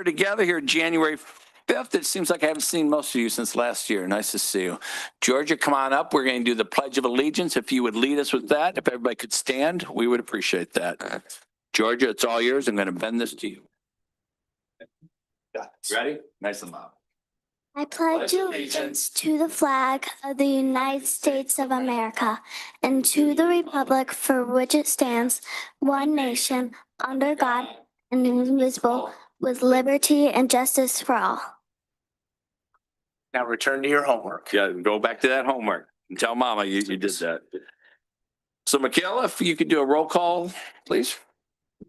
Together here January 5th. It seems like I haven't seen most of you since last year. Nice to see you. Georgia, come on up. We're going to do the Pledge of Allegiance. If you would lead us with that, if everybody could stand, we would appreciate that. Georgia, it's all yours. I'm going to bend this to you. Ready? Nice and loud. I pledge allegiance to the flag of the United States of America and to the republic for which it stands, one nation, under God, and indivisible, with liberty and justice for all. Now return to your homework. Yeah, go back to that homework and tell Mama you did that. So, Michaela, if you could do a roll call, please.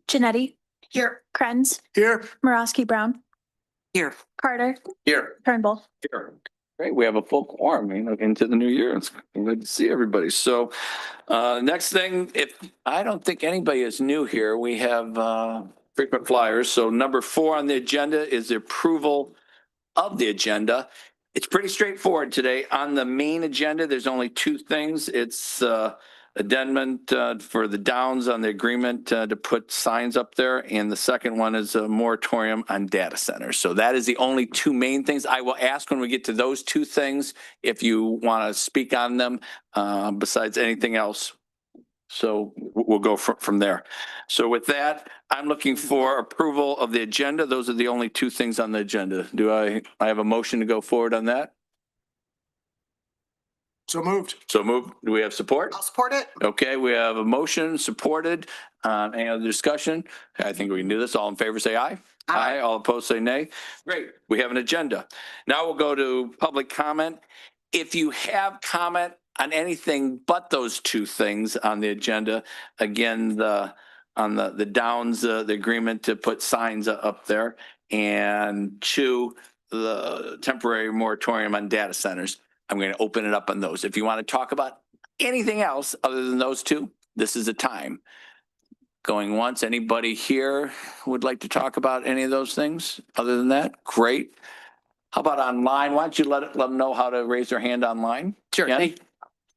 Janetti. Here. Krenz. Here. Morosky Brown. Here. Carter. Here. Turnbull. Here. Great. We have a full quorum, into the new year. It's good to see everybody. So next thing, if I don't think anybody is new here, we have frequent flyers. So number 4 on the agenda is the approval of the agenda. It's pretty straightforward today. On the main agenda, there's only 2 things. It's addendum for the Downs on the agreement to put signs up there. And the second one is a moratorium on data centers. So that is the only 2 main things. I will ask when we get to those 2 things if you want to speak on them besides anything else. So we'll go from there. So with that, I'm looking for approval of the agenda. Those are the only 2 things on the agenda. Do I have a motion to go forward on that? So moved. So moved. Do we have support? I'll support it. Okay, we have a motion supported. Any other discussion? I think we can do this. All in favor, say aye. Aye. All opposed, say nay. Great. We have an agenda. Now we'll go to public comment. If you have comment on anything but those 2 things on the agenda, again, on the Downs, the agreement to put signs up there, and 2, the temporary moratorium on data centers. I'm going to open it up on those. If you want to talk about anything else other than those 2, this is the time. Going once, anybody here would like to talk about any of those things other than that? Great. How about online? Why don't you let them know how to raise their hand online? Sure. Yeah.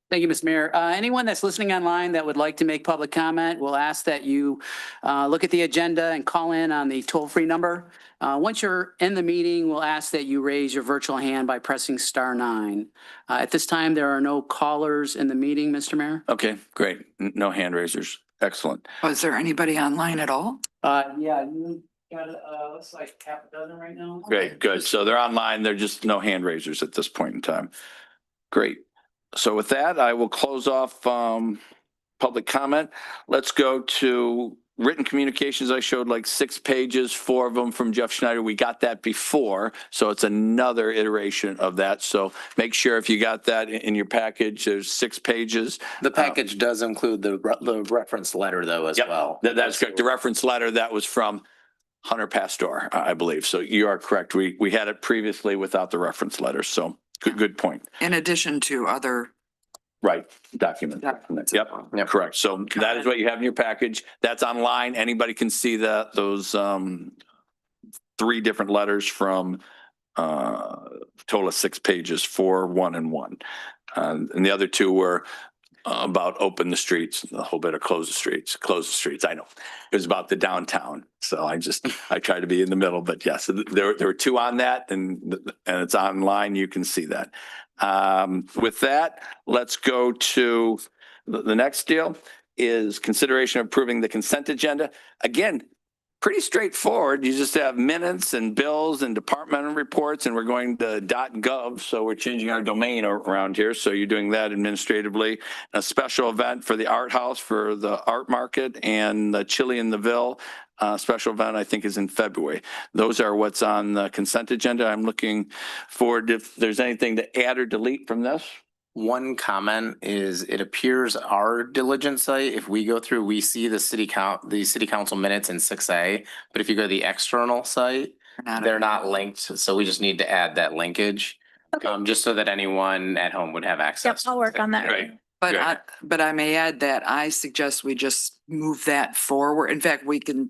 Thank you, Mr. Mayor. Anyone that's listening online that would like to make public comment, we'll ask that you look at the agenda and call in on the toll-free number. Once you're in the meeting, we'll ask that you raise your virtual hand by pressing *9. At this time, there are no callers in the meeting, Mr. Mayor. Okay, great. No hand raisers. Excellent. Was there anybody online at all? Yeah, you got looks like half a dozen right now. Great, good. So they're online. They're just no hand raisers at this point in time. Great. So with that, I will close off public comment. Let's go to written communications. I showed like 6 pages, 4 of them from Jeff Schneider. We got that before, so it's another iteration of that. So make sure if you got that in your package, there's 6 pages. The package does include the reference letter though as well. That's correct. The reference letter that was from Hunter Pasteur, I believe. So you are correct. We had it previously without the reference letter. So good point. In addition to other. Right, document. Yep, correct. So that is what you have in your package. That's online. Anybody can see those 3 different letters from total of 6 pages, 4, 1, and 1. And the other 2 were about open the streets, a whole bit of close the streets. I know it was about the downtown. So I tried to be in the middle, but yes, there were 2 on that, and it's online. You can see that. With that, let's go to the next deal is consideration of approving the consent agenda. Again, pretty straightforward. You just have minutes and bills and departmental reports, and we're going to .gov. So we're changing our domain around here. So you're doing that administratively. A special event for the art house for the art market and the chili in the Ville. Special event, I think, is in February. Those are what's on the consent agenda. I'm looking forward if there's anything to add or delete from this. One comment is it appears our diligence site, if we go through, we see the city council minutes in 6A, but if you go to the external site, they're not linked. So we just need to add that linkage. Okay. Just so that anyone at home would have Yep, access. I'll work on that. Right. But I may add that I suggest we just move that forward. In fact, we can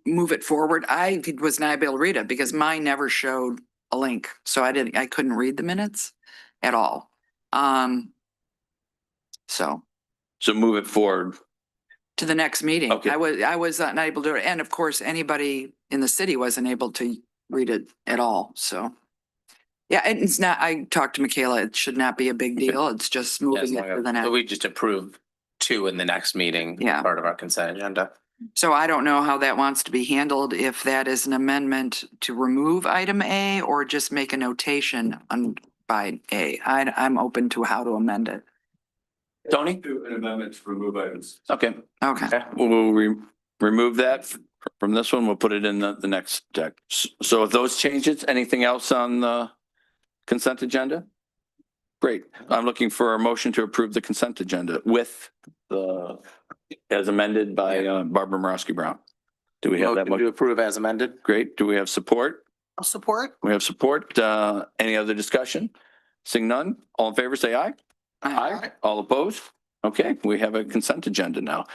move it forward. I was not able to read it because mine never showed a link. So I couldn't read the minutes at all. So move it forward To the next meeting. Okay. I was unable to, and of course, anybody in the city wasn't able to read it at all, so. Yeah, and it's not, I talked to Michaela, it should not be a big deal. It's just moving it to the So next. we just approve 2 in the next meeting. Yeah. Part of our consent agenda. So I don't know how that wants to be handled, if that is an amendment to remove item A or just make a notation on by A. I'm open to how to amend it. Tony? An amendment to remove items. Okay, Okay. we'll remove that from this one. We'll put it in the next deck. So with those changes, anything else on the consent agenda? Great. I'm looking for a motion to approve the consent agenda with the, as amended by Barbara Morosky Brown. Do we have that Motion to motion? approve as amended. Great. Do we have support? I'll support. We have support. Any other discussion? Seeing none, all in favor, say aye. All opposed? Okay, we have a consent agenda now.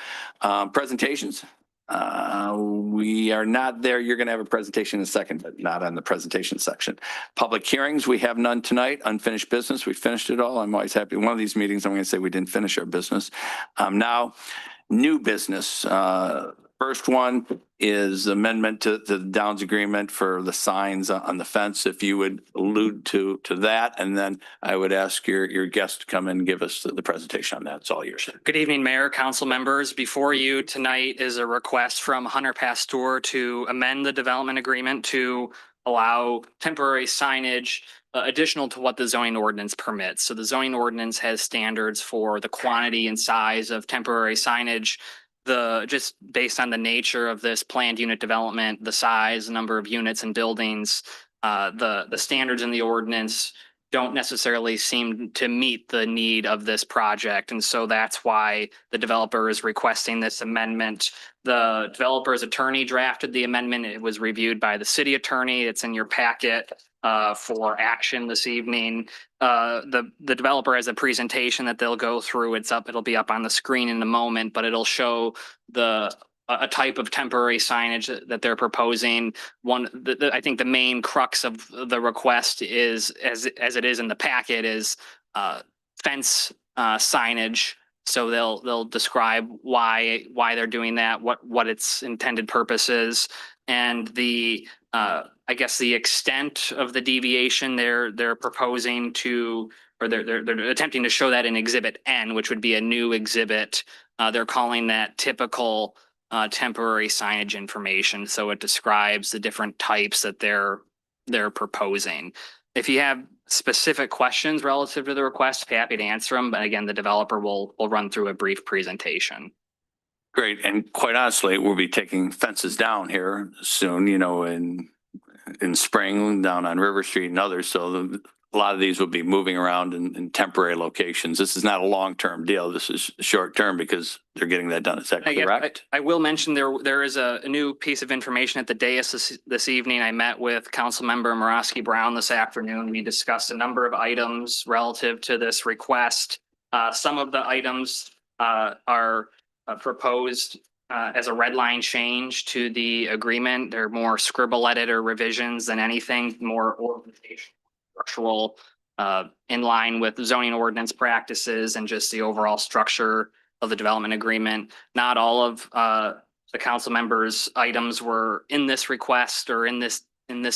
Presentations. We are not there. You're going to have a presentation in a second, but not on the presentation section. Public hearings, we have none tonight. Unfinished business, we finished it all. I'm always happy. One of these meetings, I'm going to say we didn't finish our business. Now, new business. First one is amendment to the Downs agreement for the signs on the fence. If you would allude to that, and then I would ask your guest to come and give us the presentation on that. It's all yours. Good evening, Mayor, council members. Before you tonight is a request from Hunter Pasteur to amend the development agreement to allow temporary signage additional to what the zoning ordinance permits. So the zoning ordinance has standards for the quantity and size of temporary signage. Just based on the nature of this planned unit development, the size, number of units and buildings, the standards in the ordinance don't necessarily seem to meet the need of this project. And so that's why the developer is requesting this amendment. The developer's attorney drafted the amendment. It was reviewed by the city attorney. It's in your packet for action this evening. The developer has a presentation that they'll go through. It'll be up on the screen in a moment, but it'll show a type of temporary signage that they're proposing. I think the main crux of the request is, as it is in the packet, is fence signage. So they'll describe why they're doing that, what its intended purpose is, and I guess the extent of the deviation they're proposing to, or they're attempting to show that in Exhibit N, which would be a new exhibit. They're calling that typical temporary signage information. So it describes the different types that they're proposing. If you have specific questions relative to the request, happy to answer them. But again, the developer will run through a brief presentation. Great. And quite honestly, we'll be taking fences down here soon, in spring down on River Street and others. So a lot of these will be moving around in temporary locations. This is not a long-term deal. This is short-term because they're getting that done. Is that correct? I will mention there is a new piece of information at the dais this evening. I met with Councilmember Morosky Brown this afternoon. We discussed a number of items relative to this request. Some of the items are proposed as a red line change to the agreement. They're more scribble edit or revisions than anything, more organizational, structural, in line with zoning ordinance practices and just the overall structure of the development agreement. Not all of the council members' items were in this request or in this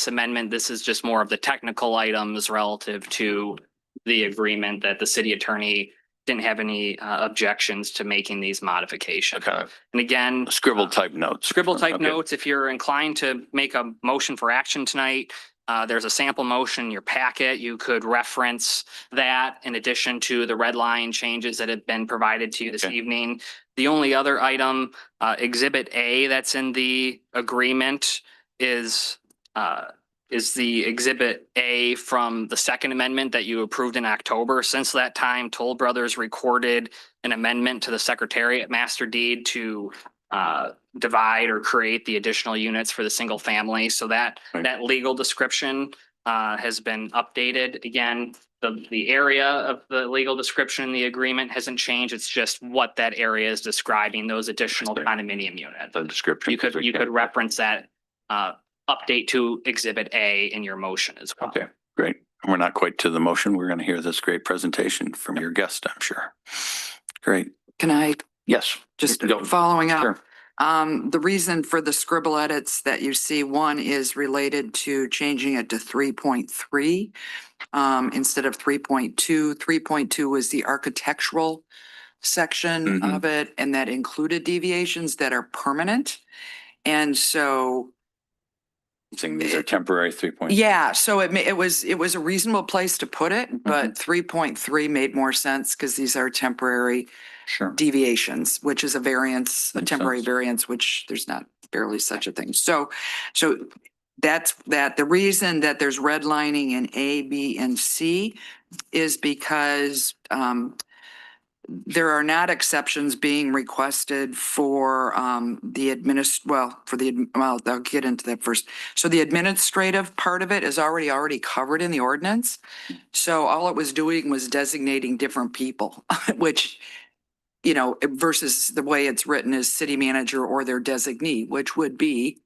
amendment. This is just more of the technical items relative to the agreement that the city attorney didn't have any objections to making these modifications. Okay. And again, Scribble type notes. Scribble type Okay. notes. If you're inclined to make a motion for action tonight, there's a sample motion in your packet. You could reference that in addition to the red line changes that have been provided to you this Okay. evening. The only other item, Exhibit A, that's in the agreement is the Exhibit A from the Second Amendment that you approved in October. Since that time, Toll Brothers recorded an amendment to the Secretariat Master Deed to divide or create the additional units for the single family. So that legal description has been updated. Again, the area of the legal description in the agreement hasn't changed. It's just what that area is describing, those additional condominium units. The description. You could reference that update to Exhibit A in your motion as well. Okay, great. And we're not quite to the motion. We're going to hear this great presentation from your guest, I'm sure. Great. Can I Yes. Just Go. following up. Sure. The reason for the scribble edits that you see, one is related to changing it to 3.3 instead of 3.2. 3.2 was the architectural section Mhm. of it, and that included deviations that are permanent. And so, Saying these are temporary 3 point. yeah, so it was a reasonable place to put it, but 3.3 made more sense because these are temporary Sure. deviations, which is a variance, a Makes temporary sense. variance, which there's not barely such a thing. So that's that. The reason that there's redlining in A, B, and C is because there are not exceptions being requested for well, I'll get into that first. So the administrative part of it is already covered in the ordinance. So all it was doing was designating different people, which, you know, versus the way it's written as city manager or their designee, which would be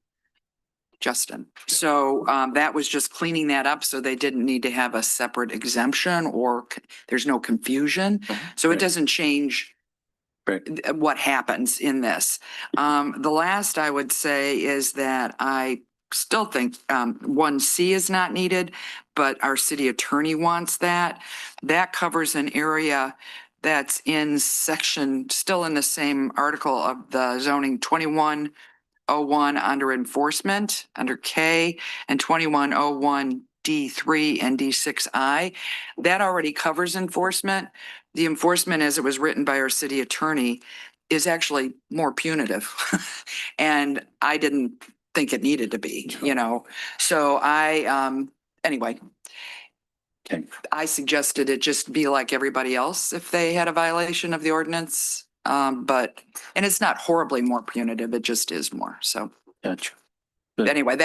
Justin. So that was just cleaning that up so they didn't need to have a separate exemption or there's no confusion. So it doesn't change what happens in this. The last I would say is that I still think 1C is not needed, but our city attorney wants that. That covers an area that's in section, still in the same article of the zoning 2101 under enforcement, under K, and 2101 D3 and D6I. That already covers enforcement. The enforcement, as it was written by our city attorney, is actually more punitive. And I didn't think it needed to be, you know? So anyway. Okay. I suggested it just be like everybody else if they had a violation of the ordinance. And it's not horribly more punitive, it just is more. So Gotcha. Good. anyway,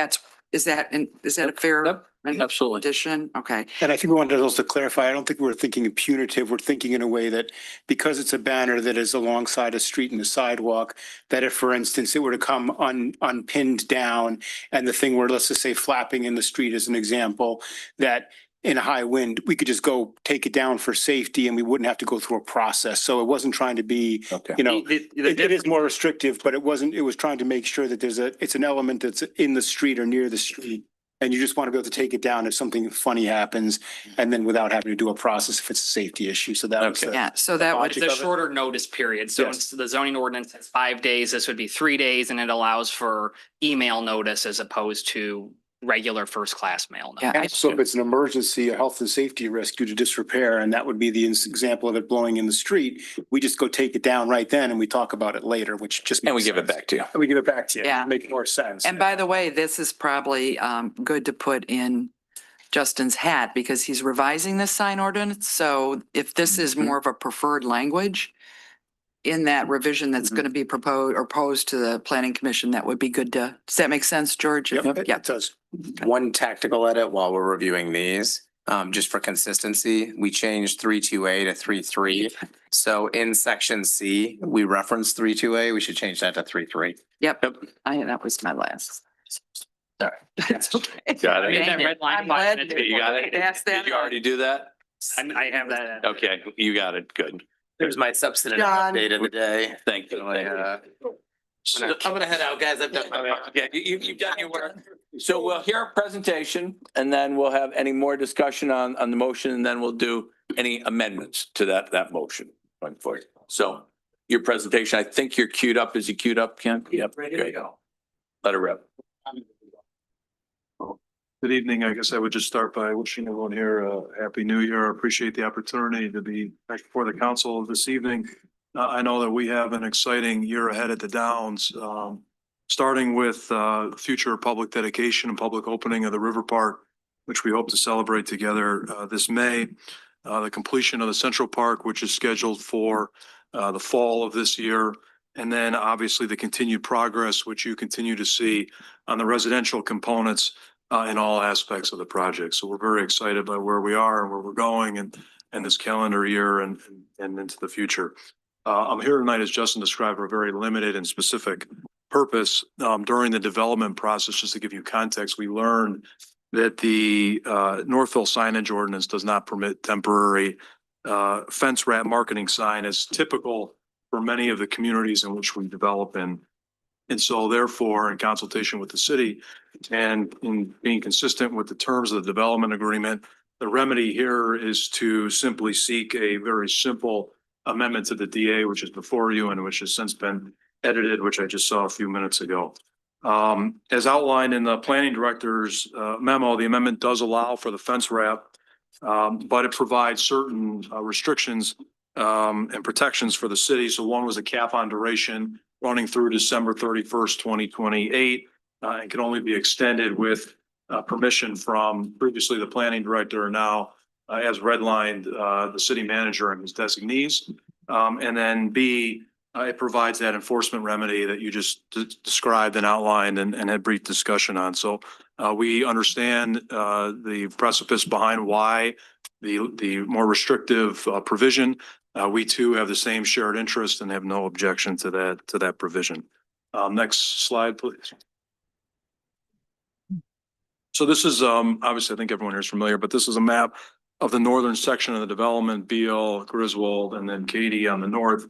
is that a fair Yep. Absolutely. addition? Okay. And I think we wanted also to clarify, I don't think we're thinking punitive. We're thinking in a way that because it's a banner that is alongside a street and a sidewalk, that if, for instance, it were to come unpinned down and the thing were, let's just say, flapping in the street as an example, that in a high wind, we could just go take it down for safety and we wouldn't have to go through a process. So it wasn't trying to be, Okay. you know, it is more restrictive, but it was trying to make sure that it's an element that's in the street or near the street. And you just want to be able to take it down if something funny happens and then without having to do a process if it's a safety issue. So that was. Okay. Yeah, so that would, It's a shorter notice period. So Yes. the zoning ordinance has 5 days. This would be 3 days, and it allows for email notice as opposed to regular first class mail. Yeah, notice. So if it's an emergency, a health and safety risk due to disrepair, and that would be the example of it blowing in the street, we just go take it down right then and we talk about it later, which just. And we makes give it sense. back to you. And we give it back to you. Yeah. Make more sense. And by the way, this is probably good to put in Justin's hat because he's revising this sign ordinance. So if this is more of a preferred language in that revision that's going to be proposed or posed to the planning commission, that would be good to, does that make sense, George? Yep, it Yeah. does. One tactical edit while we're reviewing these, just for consistency, we changed 3.2A to 3.3. So in section C, we reference 3.2A, we should change that to 3.3. Yep. That was my last. Sorry. That's okay. Got it. That red line I'm glad button, that You got it? asked that. Did you already do that? I have that. Okay, you got it. Good. There's my substantive John. update of the day. Thank you. Thank you. I'm gonna head out, guys. I've done my work. Okay, you've done your work. So we'll hear a presentation and then we'll have any more discussion on the motion and then we'll do any amendments to that motion going forward. So your presentation, I think you're queued up. Is you queued up, Ken? Yep. Ready to go. Let her rip. Good evening. I guess I would just start by wishing everyone here a happy new year. I appreciate the opportunity to be back before the council this evening. I know that we have an exciting year ahead at the Downs, starting with future public dedication and public opening of the River Park, which we hope to celebrate together this May. The completion of the Central Park, which is scheduled for the fall of this year. And then obviously the continued progress, which you continue to see on the residential components in all aspects of the project. So we're very excited by where we are and where we're going and this calendar year and into the future. I'm here tonight, as Justin described, for a very limited and specific purpose. During the development process, just to give you context, we learned that the Northville signage ordinance does not permit temporary fence wrap marketing sign as typical for many of the communities in which we develop in. And so therefore, in consultation with the city and in being consistent with the terms of the development agreement, the remedy here is to simply seek a very simple amendment to the DA, which is before you and which has since been edited, which I just saw a few minutes ago. As outlined in the planning director's memo, the amendment does allow for the fence wrap, but it provides certain restrictions and protections for the city. So one was a cap on duration running through December 31st, 2028, and can only be extended with permission from previously the planning director, now as redlined, the city manager and his designees. And then B, it provides that enforcement remedy that you just described and outlined and had brief discussion on. So we understand the precipice behind why the more restrictive provision. We too have the same shared interest and have no objection to that provision. Next slide, please. So this is obviously, I think everyone here is familiar, but this is a map of the northern section of the development, Ville, Griswold, and then Katy on the north.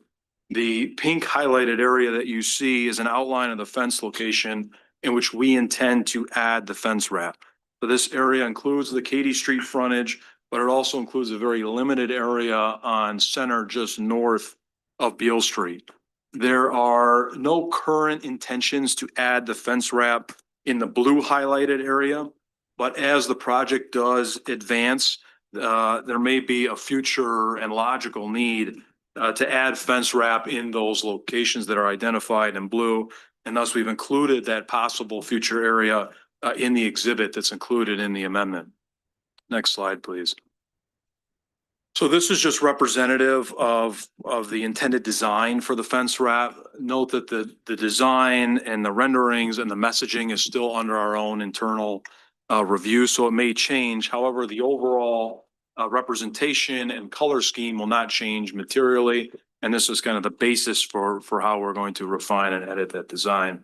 The pink highlighted area that you see is an outline of the fence location in which we intend to add the fence wrap. So this area includes the Katy Street frontage, but it also includes a very limited area on center just north of Beale Street. There are no current intentions to add the fence wrap in the blue highlighted area, but as the project does advance, there may be a future and logical need to add fence wrap in those locations that are identified in blue. And thus we've included that possible future area in the exhibit that's included in the amendment. Next slide, please. So this is just representative of the intended design for the fence wrap. Note that the design and the renderings and the messaging is still under our own internal review, so it may change. However, the overall representation and color scheme will not change materially. And this is kind of the basis for how we're going to refine and edit that design.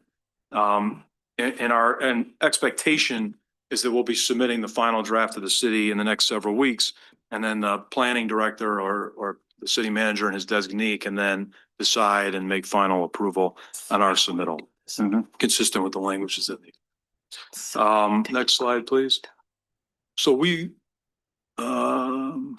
And our expectation is that we'll be submitting the final draft to the city in the next several weeks. And then the planning director or the city manager and his designee can then decide and make final approval on our submittal, consistent with the languages that they. Next slide, please. So we, so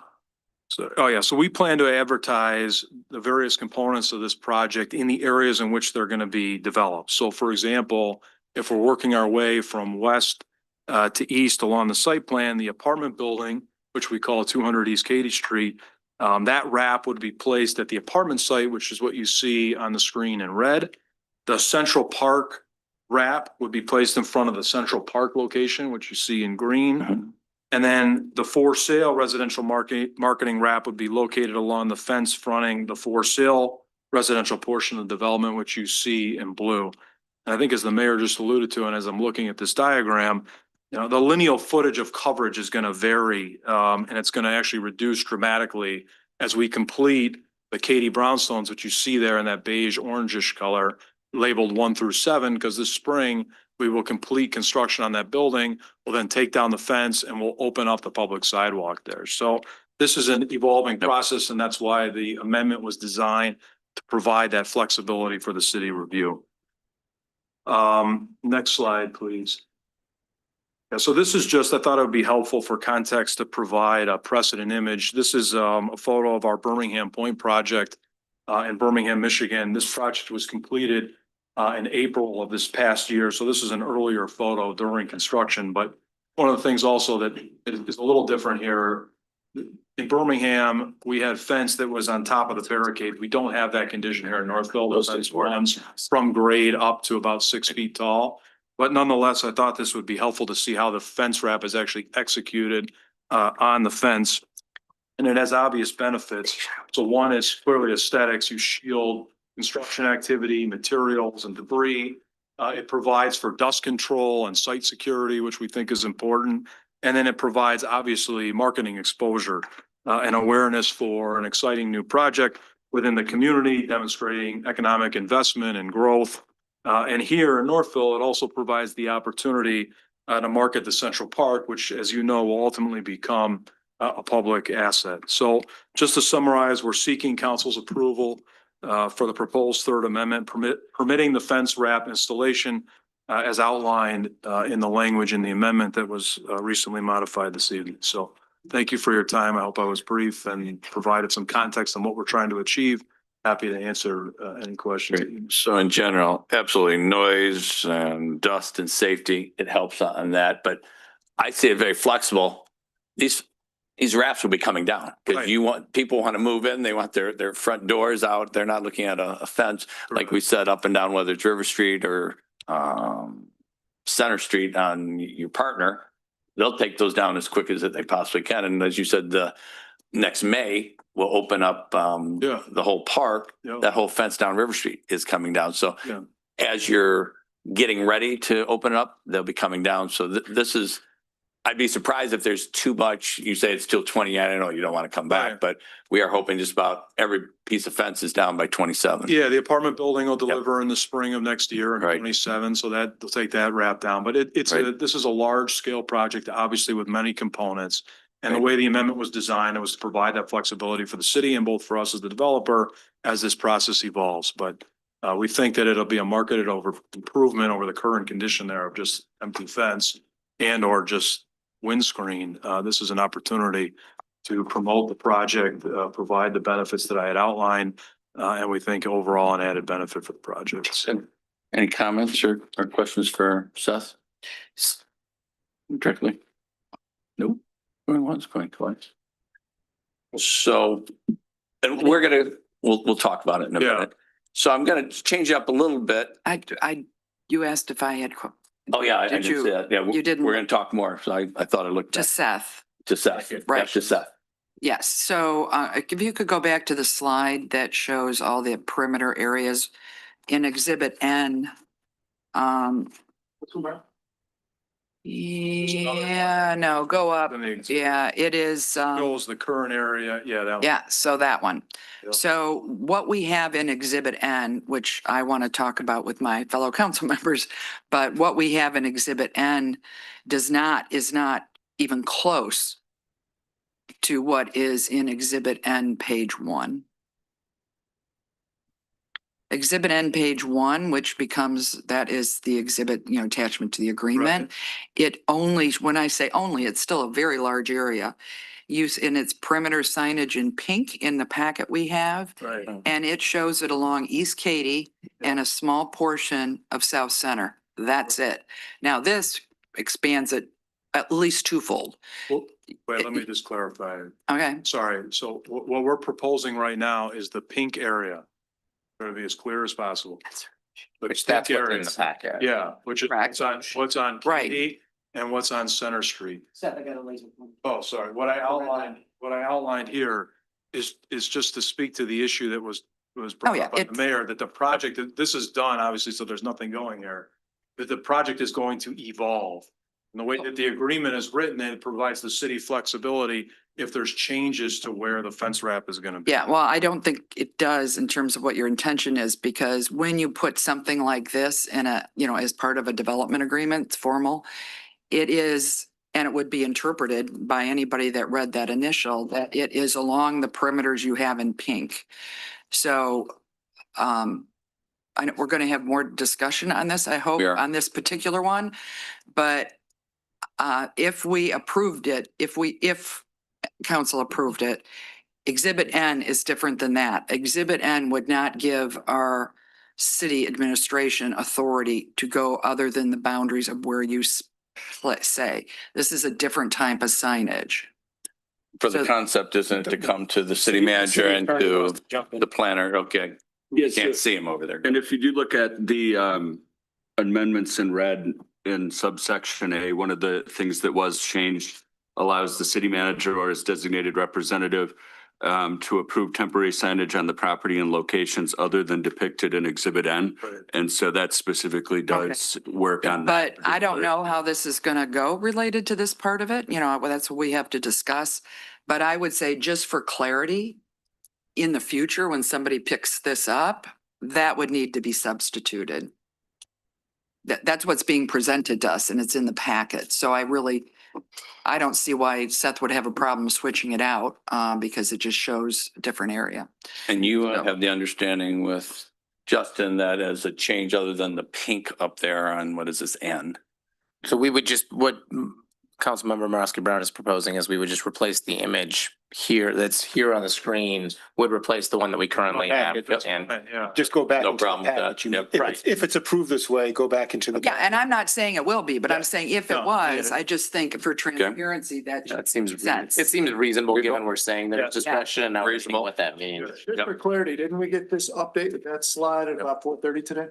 we plan to advertise the various components of this project in the areas in which they're going to be developed. So for example, if we're working our way from west to east along the site plan, the apartment building, which we call 200 East Katy Street, that wrap would be placed at the apartment site, which is what you see on the screen in red. The Central Park wrap would be placed in front of the Central Park location, which you see in green. And then the for sale residential marketing wrap would be located along the fence fronting the for sale residential portion of the development, which you see in blue. And I think as the mayor just alluded to, and as I'm looking at this diagram, you know, the lineal footage of coverage is going to vary, and it's going to actually reduce dramatically as we complete the Katy brownstones, which you see there in that beige orangish color, labeled 1 through 7, because this spring we will complete construction on that building. We'll then take down the fence and we'll open up the public sidewalk there. So this is an evolving process, and that's why the amendment was designed to provide that flexibility for the city review. Next slide, please. Yeah, so this is just, I thought it would be helpful for context to provide a precedent image. This is a photo of our Birmingham Point project in Birmingham, Michigan. This project was completed in April of this past year. So this is an earlier photo during construction. But one of the things also that is a little different here, in Birmingham, we had fence that was on top of the barricade. We don't have that condition here in Northville. Those fence runs from grade up to about 6 feet tall. But nonetheless, I thought this would be helpful to see how the fence wrap is actually executed on the fence. And it has obvious benefits. So one is clearly aesthetics. You shield construction activity, materials, and debris. It provides for dust control and site security, which we think is important. And then it provides obviously marketing exposure and awareness for an exciting new project within the community, demonstrating economic investment and growth. And here in Northville, it also provides the opportunity to market the Central Park, which, as you know, will ultimately become a public asset. So just to summarize, we're seeking council's approval for the proposed Third Amendment, permitting the fence wrap installation as outlined in the language in the amendment that was recently modified this evening. So thank you for your time. I hope I was brief and provided some context on what we're trying to achieve. Happy to answer any questions. So in general, absolutely noise and dust and safety, it helps on that, but I see it very flexible. These wraps will be coming down because Right. people want to move in. They want their front doors out. They're not looking at a fence like we said up and down, whether it's River Street or Center Street on your partner. They'll take those down as quick as they possibly can. And as you said, the next May will open up the whole park. Yeah. That whole fence down River Street is coming down. So Yeah. as you're getting ready to open it up, they'll be coming down. So this is, I'd be surprised if there's too much. You say it's still 20. I know you don't want to come back, Right. but we are hoping just about every piece of fence is down by 27. Yeah, the apartment building will deliver in the spring of next year in Right. 27, so that they'll take that wrap down. But this is a large scale project, obviously with many components. And the way the amendment was designed, it was to provide that flexibility for the city and both for us as the developer as this process evolves. But we think that it'll be a marketed improvement over the current condition there of just empty fence and or just windscreen. This is an opportunity to promote the project, provide the benefits that I had outlined, and we think overall an added benefit for the project. Any comments or questions for Seth? Directly? Nope. Going once, going twice. So, and we'll talk about it in a Yeah. minute. So I'm gonna change it up a little bit. You asked if I had, Oh, yeah, I Did did you- say that. Yeah, you didn't- we're gonna talk more. So I thought I looked to at Seth. to Seth. Right. Yeah, to Seth. Yes, so if you could go back to the slide that shows all the perimeter areas in Exhibit N. Yeah, no, go up. Then the Yeah, it is. shows the current area. Yeah, that one. Yeah, so that one. Yep. So what we have in Exhibit N, which I want to talk about with my fellow council members, but what we have in Exhibit N is not even close to what is in Exhibit N, page 1. Exhibit N, page 1, which that is the exhibit, attachment to the agreement. It only, when I say only, it's still a very large area. Use in its perimeter signage in pink in the packet we have. Right. And it shows it along East Katy and a small portion of South Center. That's it. Now this expands it at least twofold. Well, wait, let me just clarify. Okay, Sorry. So what we're proposing right now is the pink area. Trying to be as clear as possible. The Which that's pink what's in area. the packet. Yeah, which is Correct. what's on Right. Katy and what's on Center Street. Seth, I got a laser pointer. Oh, sorry. What I outlined here is just to speak to the issue that was brought yeah, up by the mayor, that the project, this is done, obviously, so there's nothing going here. That the project is going to evolve. And the way that the agreement is written, it provides the city flexibility if there's changes to where the fence wrap is gonna be. yeah, well, I don't think it does in terms of what your intention is, because when you put something like this in as part of a development agreement, it's formal, it is, and it would be interpreted by anybody that read that initial, that it is along the perimeters you have in pink. So, I know we're going to have more discussion on this, I hope, We are. on this particular one. But if we approved it, if council approved it, Exhibit N is different than that. Exhibit N would not give our city administration authority to go other than the boundaries of where you say. This is a different type of signage. For the So- concept isn't it to come to the city manager and to the planner. Okay. Yes, Can't see him over there. and if you do look at the amendments in red in subsection A, one of the things that was changed allows the city manager or his designated representative to approve temporary signage on the property in locations other than depicted in Exhibit N. Right. And so that specifically does work on that. But I don't know how this is going to go related to this part of it. Well, that's what we have to discuss. But I would say, just for clarity, in the future, when somebody picks this up, that would need to be substituted. That's what's being presented to us, and it's in the packet. So I really I don't see why Seth would have a problem switching it out, because it just shows a different area. And you No. have the understanding with Justin that as a change other than the pink up there on, what is this, N? So we would just, what Councilmember Maraski Brown is proposing is we would just replace the image here, that's here on the screen, would replace the one that we currently have. And Yeah. Just go back No into the problem with that. package. You know, Yep. if it's approved this way, go back into the. Yeah, and I'm not saying it will be, but I'm saying if it No, was, yeah. I just think for transparency, that that seems, sense. it seems reasonable, given we're saying Yeah. there's discretion and now we're seeing Reasonable. what that means. Just for clarity, didn't we get this update with that slide at about 4:30 today?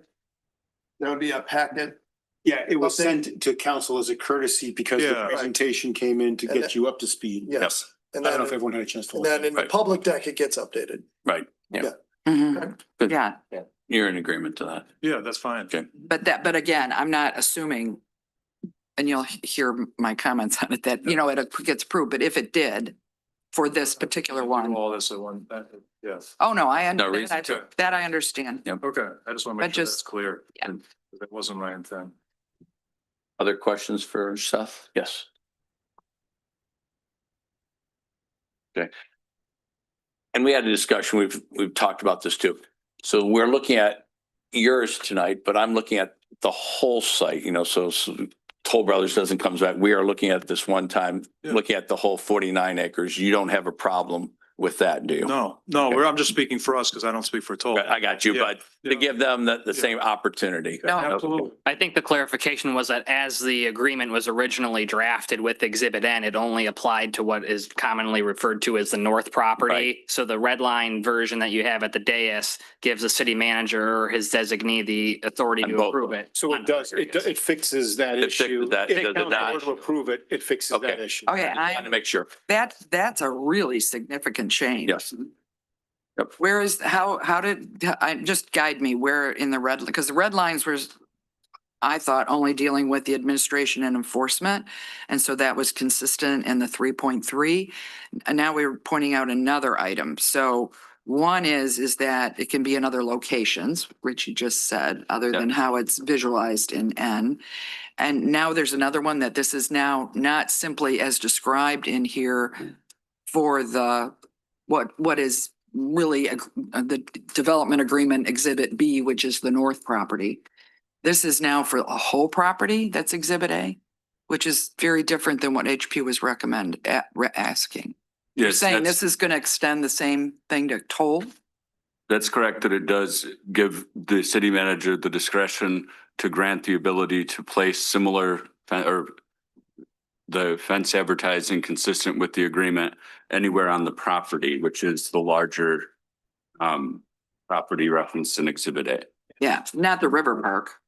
That would be a packet. Yeah, it was Update. sent to council as a courtesy because the Yeah. presentation came in to And get you up to speed. Yes. And I don't know if then, everyone had a chance to and look. then in the Right. public deck, it gets updated. Right. Mhm. Good. Yeah, You're in agreement to that. Yeah, that's fine. Okay. but again, I'm not assuming, and you'll hear my comments on it, that, you know, it gets approved, but if it did for this particular one, All this at one, yes. oh, no, I No understand. reason to. That I understand. Okay, I just want to But make sure just- that's clear. yeah. That wasn't my intent. Other questions for Seth? Yes. Okay. And we had a discussion, we've talked about this too. So we're looking at yours tonight, but I'm looking at the whole site, you know, so Toll Brothers doesn't come back. We are looking at this one time, Yeah. looking at the whole 49 acres. You don't have a problem with that, do you? No, I'm just speaking for us because I don't speak for Toll. I got you, Yeah. but to Yeah. give them the same opportunity. No. Absolutely. I think the clarification was that as the agreement was originally drafted with Exhibit N, it only applied to what is commonly referred to as the north property. Right. So the red line version that you have at the dais gives the city manager or his designee the authority On to both. approve it. So it does, it fixes that It fixes issue. that. If Does it council not? were to approve it, it fixes that Okay. issue. Okay, Trying to make sure. that's a really significant change. Yes. Yep. Where is, how did, just guide me where in the red, because the red lines was, I thought, only dealing with the administration and enforcement. And so that was consistent in the 3.3. And now we're pointing out another item. So one is that it can be in other locations, which you just said, other than how it's visualized in N. And now there's another one that this is now not simply as described in here for the, what is really the development agreement Exhibit B, which is the north property. This is now for a whole property, that's Exhibit A, which is very different than what HP was asking. You're Yes, saying that's- this is going to extend the same thing to toll? That's correct, that it does give the city manager the discretion to grant the ability to place similar or the fence advertising consistent with the agreement anywhere on the property, which is the larger property referenced in Exhibit A. Yeah, not the river park.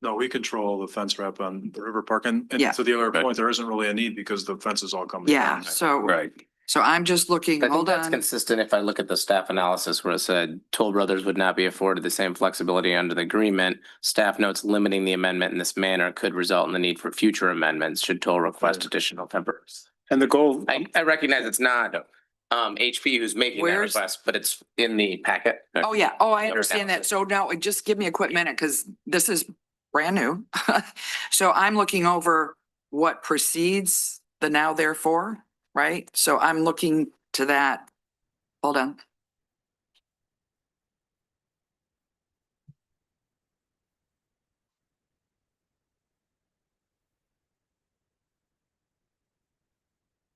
No, we control the fence wrap on the River Park and Yeah. to the other Right. point, there isn't really a need because the fences all come. Yeah, down. so, Right. so I'm just looking, I think hold that's on. consistent if I look at the staff analysis where it said Toll Brothers would not be afforded the same flexibility under the agreement. Staff notes limiting the amendment in this manner could result in the need for future amendments should Toll request additional temporaries. And the goal, I recognize it's not HP who's making that Where's- request, but it's in the packet. Oh, yeah. Oh, I Never understand down. that. So now just give me a quick minute because this is brand new. So I'm looking over what precedes the now therefore, right? So I'm looking to that. Hold on.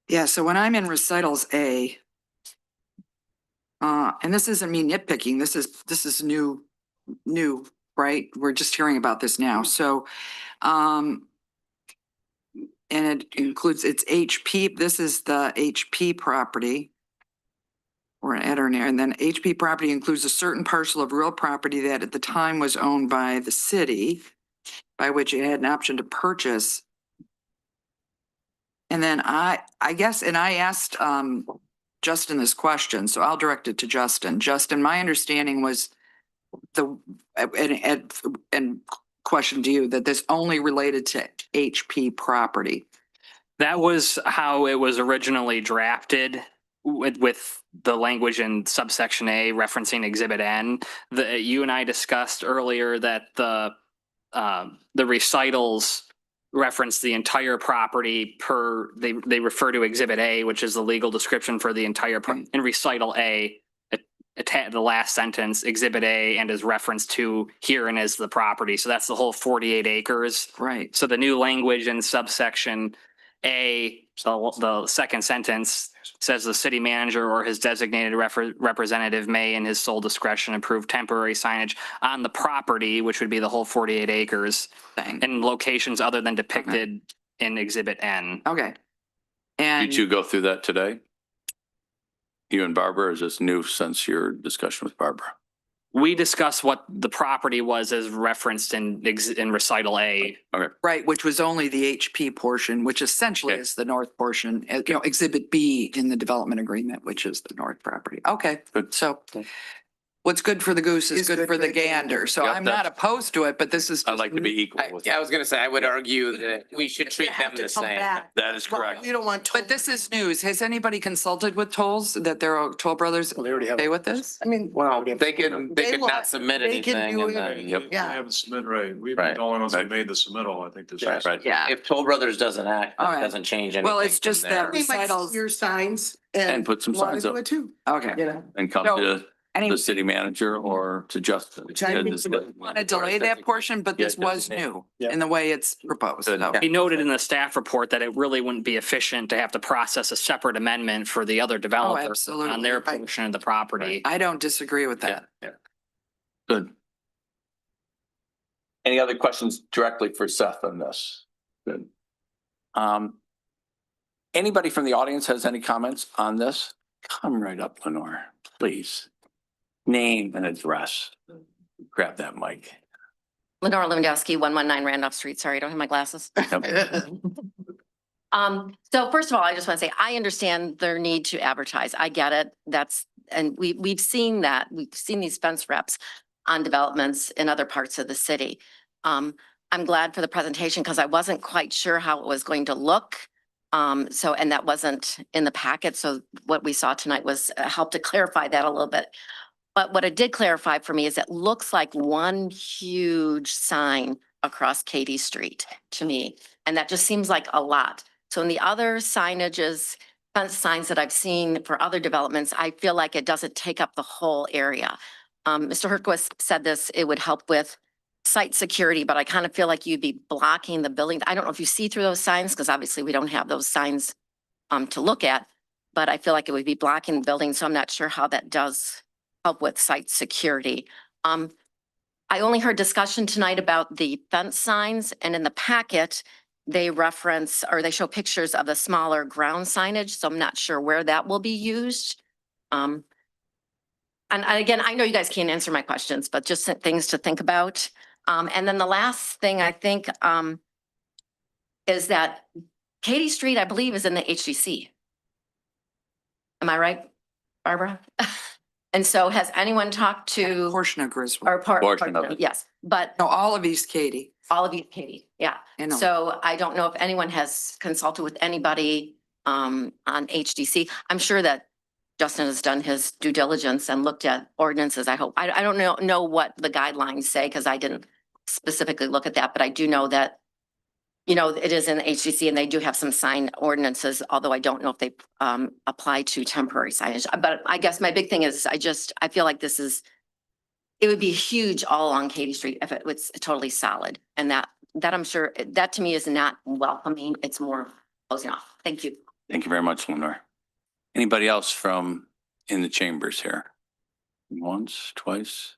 Yeah, so when I'm in recitals A, and this isn't me nitpicking, this is new, right? We're just hearing about this now. So, and it includes, it's HP, this is the HP property. Or an editor, and then HP property includes a certain parcel of real property that at the time was owned by the city, by which it had an option to purchase. And then I guess, and I asked Justin this question, so I'll direct it to Justin. Justin, my understanding was and question to you, that this only related to HP property. That was how it was originally drafted with the language in subsection A referencing Exhibit N. You and I discussed earlier that the recitals reference the entire property per, they refer to Exhibit A, which is the legal description for the entire, in recital A, the last sentence, Exhibit A, and is referenced to herein is the property. So that's the whole 48 acres. Right. So the new language in subsection A, so the second sentence says the city manager or his designated representative may in his sole discretion approve temporary signage on the property, which would be the whole 48 acres in locations other than depicted in Exhibit N. Okay. Did And you go through that today? You and Barbara, or is this new since your discussion with Barbara? We discussed what the property was as referenced in recital A. right, which was only the HP portion, which essentially Okay. is the north portion, Exhibit B in the development agreement, which is the north property. Okay, Good. so what's good for the goose is good for the gander. So Yep, I'm not that's- opposed to it, but this is. I'd like to be equal with Yeah, I that. was gonna say, I would argue that we should treat them the same. That is correct. You don't want. But this is news. Has anybody consulted with Tolls that they're Toll Brothers Well, they already have. okay with this? I mean, Well, they could They not want- submit they can anything do and it. then. Yep. We yeah. haven't submit, right. We've Right. been the only ones that Right. made the submittal, I think this. Right. Right. Yeah. If Toll Brothers doesn't act, All that right. doesn't change anything. Well, it's from just there. that we might recitals. see your signs And put some wanna signs do up it too, Okay. you know? and come No, to Any, the city manager or to Justin. Which I think want to delay that portion, but this Yeah, was designate. new Yeah. in the way it's proposed. Good. So- He noted in the staff report that it really wouldn't be efficient to have to process a separate amendment for the other developer Oh, absolutely. on their Right. portion of the property. I don't disagree with that. Good. Any other questions directly for Seth on this? Good. Anybody from the audience has any comments on this? Come right up, Lenore, please. Name and address. Grab that mic. Lenore Lewandowski, 119 Randolph Street. Sorry, I don't have my glasses. So first of all, I just want to say, I understand their need to advertise. I get it. And we've seen that. We've seen these fence reps on developments in other parts of the city. I'm glad for the presentation because I wasn't quite sure how it was going to look. And that wasn't in the packet. So what we saw tonight was help to clarify that a little bit. But what it did clarify for me is it looks like one huge sign across Katy Street to me. And that just seems like a lot. So in the other signages, fence signs that I've seen for other developments, I feel like it doesn't take up the whole area. Mr. Herquist said this, it would help with site security, but I kind of feel like you'd be blocking the building. I don't know if you see through those signs, because obviously we don't have those signs to look at, but I feel like it would be blocking the building. So I'm not sure how that does help with site security. I only heard discussion tonight about the fence signs, and in the packet, they reference or they show pictures of the smaller ground signage. So I'm not sure where that will be used. And again, I know you guys can't answer my questions, but just things to think about. And then the last thing I think is that Katy Street, I believe, is in the HDC. Am I right, Barbara? And so has anyone talked to? Portion of Griswold. Or Portion of it. yes, but No, all of East Katy. all of you, Katie, yeah. I know. So I don't know if anyone has consulted with anybody on HDC. I'm sure that Justin has done his due diligence and looked at ordinances, I hope. I don't know what the guidelines say because I didn't specifically look at that, but I do know that, you know, it is in the HDC and they do have some sign ordinances, although I don't know if they apply to temporary signage. But I guess my big thing is I feel like it would be huge all along Katy Street if it was totally solid. And that I'm sure, that to me is not welcoming. It's more closing off. Thank you. Thank you very much, Lenore. Anybody else from in the chambers here? Once, twice?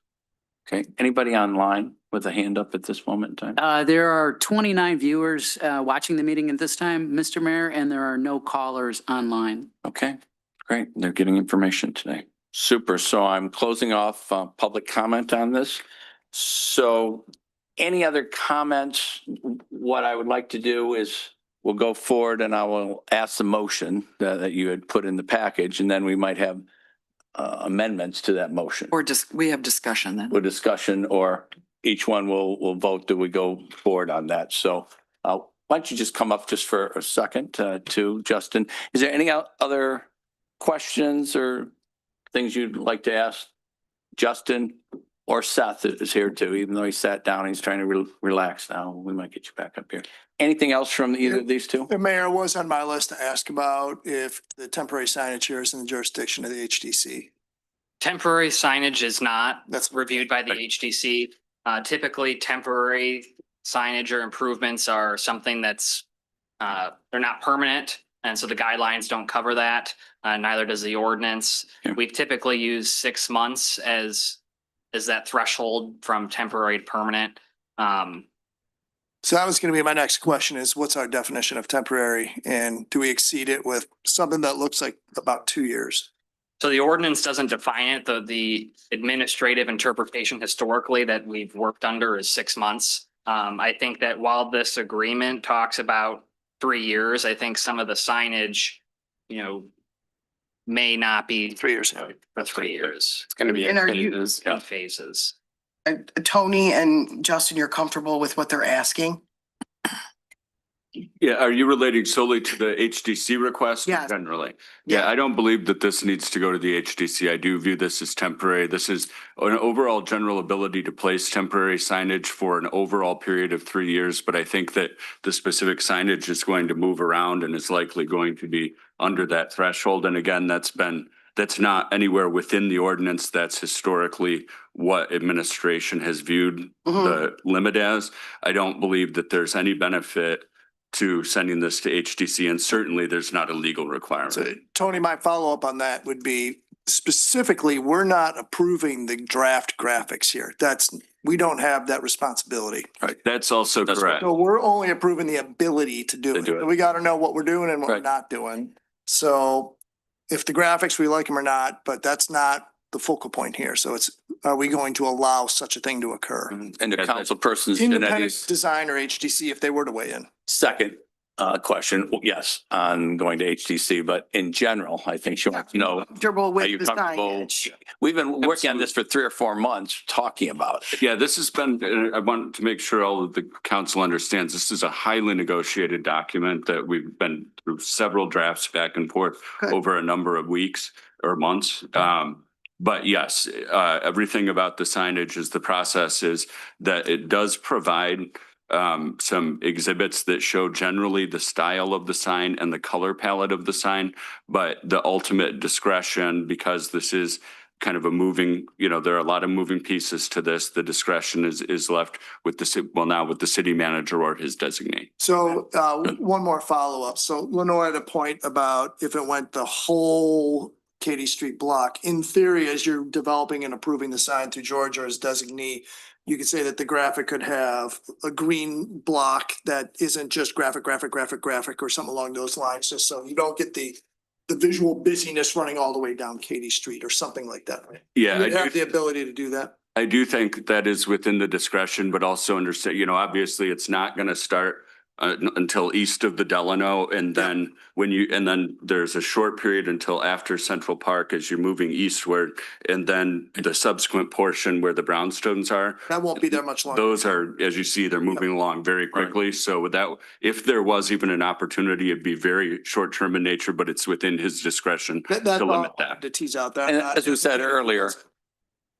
Okay, anybody online with a hand up at this moment in time? There are 29 viewers watching the meeting at this time, Mr. Mayor, and there are no callers online. Okay, great. They're getting information today. Super. So I'm closing off public comment on this. So any other comments? What I would like to do is we'll go forward and I will ask the motion that you had put in the package, and then we might have amendments to that motion. Or just, we have discussion then. With discussion, or each one will vote, do we go forward on that? So why don't you just come up just for a second to Justin? Is there any other questions or things you'd like to ask Justin Or Seth is here too, even though he sat down, he's trying to relax now. We might get you back up here. Anything else from either of these two? The mayor was on my list to ask about if the temporary signage here is in the jurisdiction of the HDC. Temporary signage is not That's reviewed by the HDC. Typically, temporary signage or improvements are something that's, they're not permanent. And so the guidelines don't cover that. Neither does the ordinance. Yeah. We've typically used 6 months as that threshold from temporary to permanent. So that was going to be my next question is what's our definition of temporary and do we exceed it with something that looks like about 2 years? So the ordinance doesn't define it. The administrative interpretation historically that we've worked under is 6 months. I think that while this agreement talks about 3 years, I think some of the signage, may not be 3 years. for 3 years. It's gonna be. And are you- In phases. Tony and Justin, you're comfortable with what they're asking? Yeah, are you relating solely to the HDC request? or Yes. Generally? Yeah, I don't believe that this needs to go to the HDC. I do view this as temporary. This is an overall general ability to place temporary signage for an overall period of 3 years. But I think that the specific signage is going to move around and is likely going to be under that threshold. And again, that's not anywhere within the ordinance. That's historically what administration has viewed the limit as. I don't believe that there's any benefit to sending this to HDC, and certainly there's not a legal requirement. So Tony, my follow-up on that would be specifically, we're not approving the draft graphics here. We don't have that responsibility. Right. That's also correct. So we're only approving the ability to do it. We got to know what we're doing and what we're Right. not doing. So if the graphics, we like them or not, but that's not the focal point here. So are we going to allow such a thing to occur? And the council person's Independent Genetti's design or HDC, if they were to weigh in. second question, well, yes, on going to HTC, but in general, I think she wants to know. Comfortable Are with you the comfortable? signage? We've been working on this for 3 or 4 months, talking about it. Yeah, this has been, I want to make sure all of the council understands, this is a highly negotiated document that we've been through several drafts back and forth Good. over a number of weeks or months. But yes, everything about the signage is the process is that it does provide some exhibits that show generally the style of the sign and the color palette of the sign. But the ultimate discretion, because this is kind of a moving, there are a lot of moving pieces to this. The discretion is left with now with the city manager or his designee. So one more follow-up. So Lenore had a point about if it went the whole Katy Street block. In theory, as you're developing and approving the sign through George or his designee, you could say that the graphic could have a green block that isn't just graphic or something along those lines, just so you don't get the visual busyness running all the way down Katy Street or something like that. Yeah, You have the ability to do that. I do think that is within the discretion, but also understand, obviously it's not going to start until east of the Delano. And then then there's a short period until after Central Park as you're moving eastward. And then the subsequent portion where the brownstones are. That won't be there much longer. Those are, as you see, they're moving along very quickly. So with that, if there was even an opportunity, it'd be very short-term in nature, but it's within his discretion That's to limit all that. to tease out that. And as we said earlier,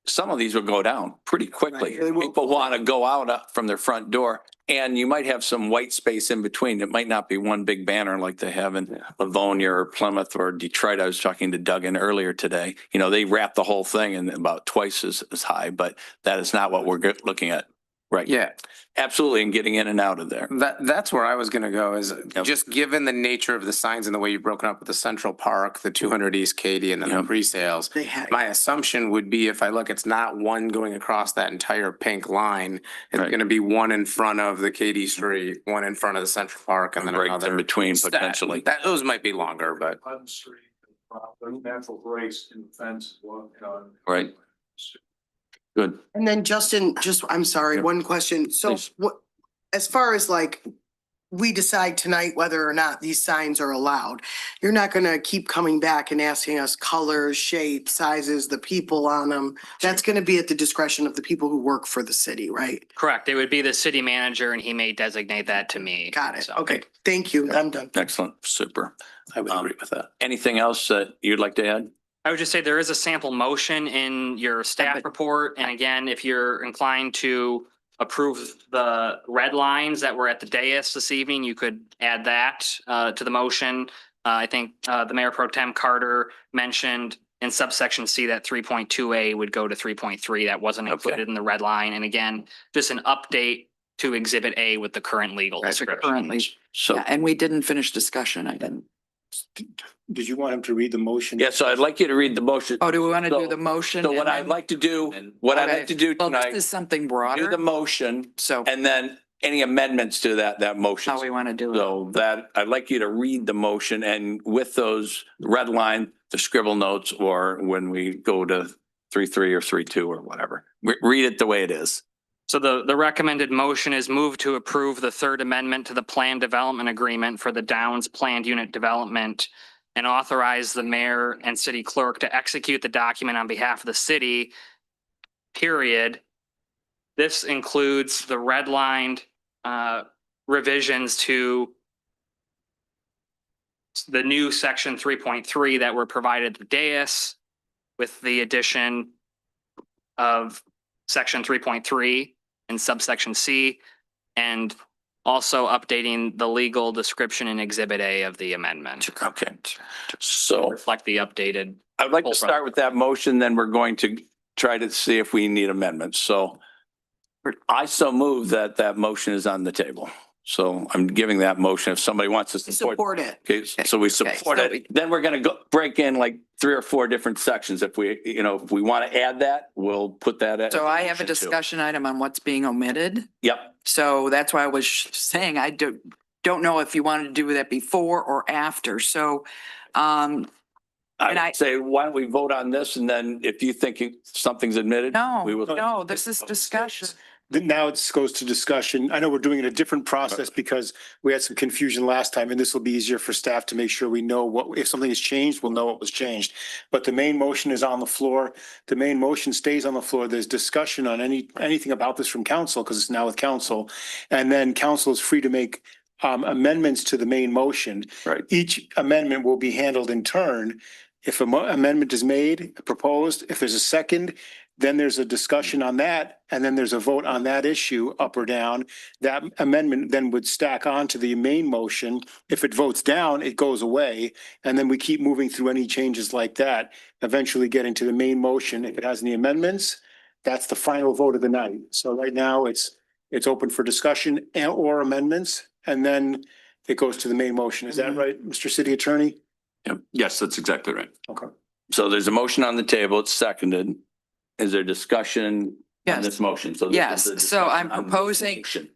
some of these will go down pretty quickly. Right, they will. People want to go out from their front door and you might have some white space in between. It might not be one big banner like they have in Livonia or Plymouth or Detroit. I was talking to Duggan earlier today. They wrap the whole thing in about twice as high, but that is not what we're looking at. Right. Yeah, Absolutely. And getting in and out of there. that's where I was gonna go is just given the nature of the signs and the way you've broken up with the Central Park, the 200 East Katy and then the Yep. pre-sales. They had, My assumption would be if I look, it's not one going across that entire pink line. It's Right. gonna be one in front of the Katy Street, one in front of the Central Park and then Breaks in another. between That- potentially. Those might be longer, but. On the street, natural breaks in the fence. Right. Good. and then Justin, I'm sorry, Yep. one question. So Please. what, as far as we decide tonight whether or not these signs are allowed, you're not gonna keep coming back and asking us colors, shapes, sizes, the people on them. That's gonna be at the discretion of the people who work for the city, right? Correct. It would be the city manager and he may designate that to me. Got it. So- Okay, thank you. I'm done. Excellent. Super. I would agree with that. Anything else that you'd like to add? I would just say there is a sample motion in your staff report. And again, if you're inclined to approve the red lines that were at the dais this evening, you could add that to the motion. I think the Mayor Pro Tem Carter mentioned in subsection C that 3.2A would go to 3.3. That wasn't included in the red line. And again, just an update to Exhibit A with the current legal description. Currently, So, yeah, and we didn't finish discussion. I didn't. Did you want him to read the motion? yeah, so I'd like you to read the motion. Oh, do we want to do So- the motion? So what and I'd then- like to do, what I'd like to do Well, tonight, this is something do the broader, motion so and then any amendments to that motion. how we want to do it. So that, I'd like you to read the motion and with those red line, the scribble notes, or when we go to 3.3 or 3.2 or whatever, read it the way it is. So the recommended motion is move to approve the third amendment to the plan development agreement for the Downs planned unit development and authorize the mayor and city clerk to execute the document on behalf of the city, period. This includes the redlined revisions to the new section 3.3 that were provided to dais with the addition of section 3.3 and subsection C, and also updating the legal description in Exhibit A of the amendment. Okay. So Reflect the updated. I would like to start with that motion, then we're going to try to see if we need amendments. So I so move that motion is on the table. So I'm giving that motion. If somebody wants to support. Support it. Okay, so we support so it. Then we're gonna go break in like 3 or 4 different sections. If we, if we want to add that, we'll put that in. So I have a motion too. discussion item on what's being omitted. Yep. So that's why I was saying I don't know if you wanted to do that before or after. So And I I- would say, why don't we vote on this? And then if you think something's admitted, we will. no, this is discussion. Then now it goes to discussion. I know we're doing it a different process because we had some confusion last time, and this will be easier for staff to make sure we know what, if something has changed, we'll know what was changed. But the main motion is on the floor. The main motion stays on the floor. There's discussion on anything about this from council because it's now with council. And then council is free to make amendments to the main motion. Right. Each amendment will be handled in turn. If an amendment is made, proposed, if there's a second, then there's a discussion on that, and then there's a vote on that issue, up or down. That amendment then would stack on to the main motion. If it votes down, it goes away, and then we keep moving through any changes like that, eventually getting to the main motion. If it has any amendments, that's the final vote of the night. So right now, it's open for discussion or amendments, and then it goes to the main motion. Is that right, Mr. City Attorney? Yep. Yes, that's exactly right. Okay. So there's a motion on the table. It's seconded. Is there discussion on Yes. this motion? So this is Yes, the so I'm discussion on this proposing- motion.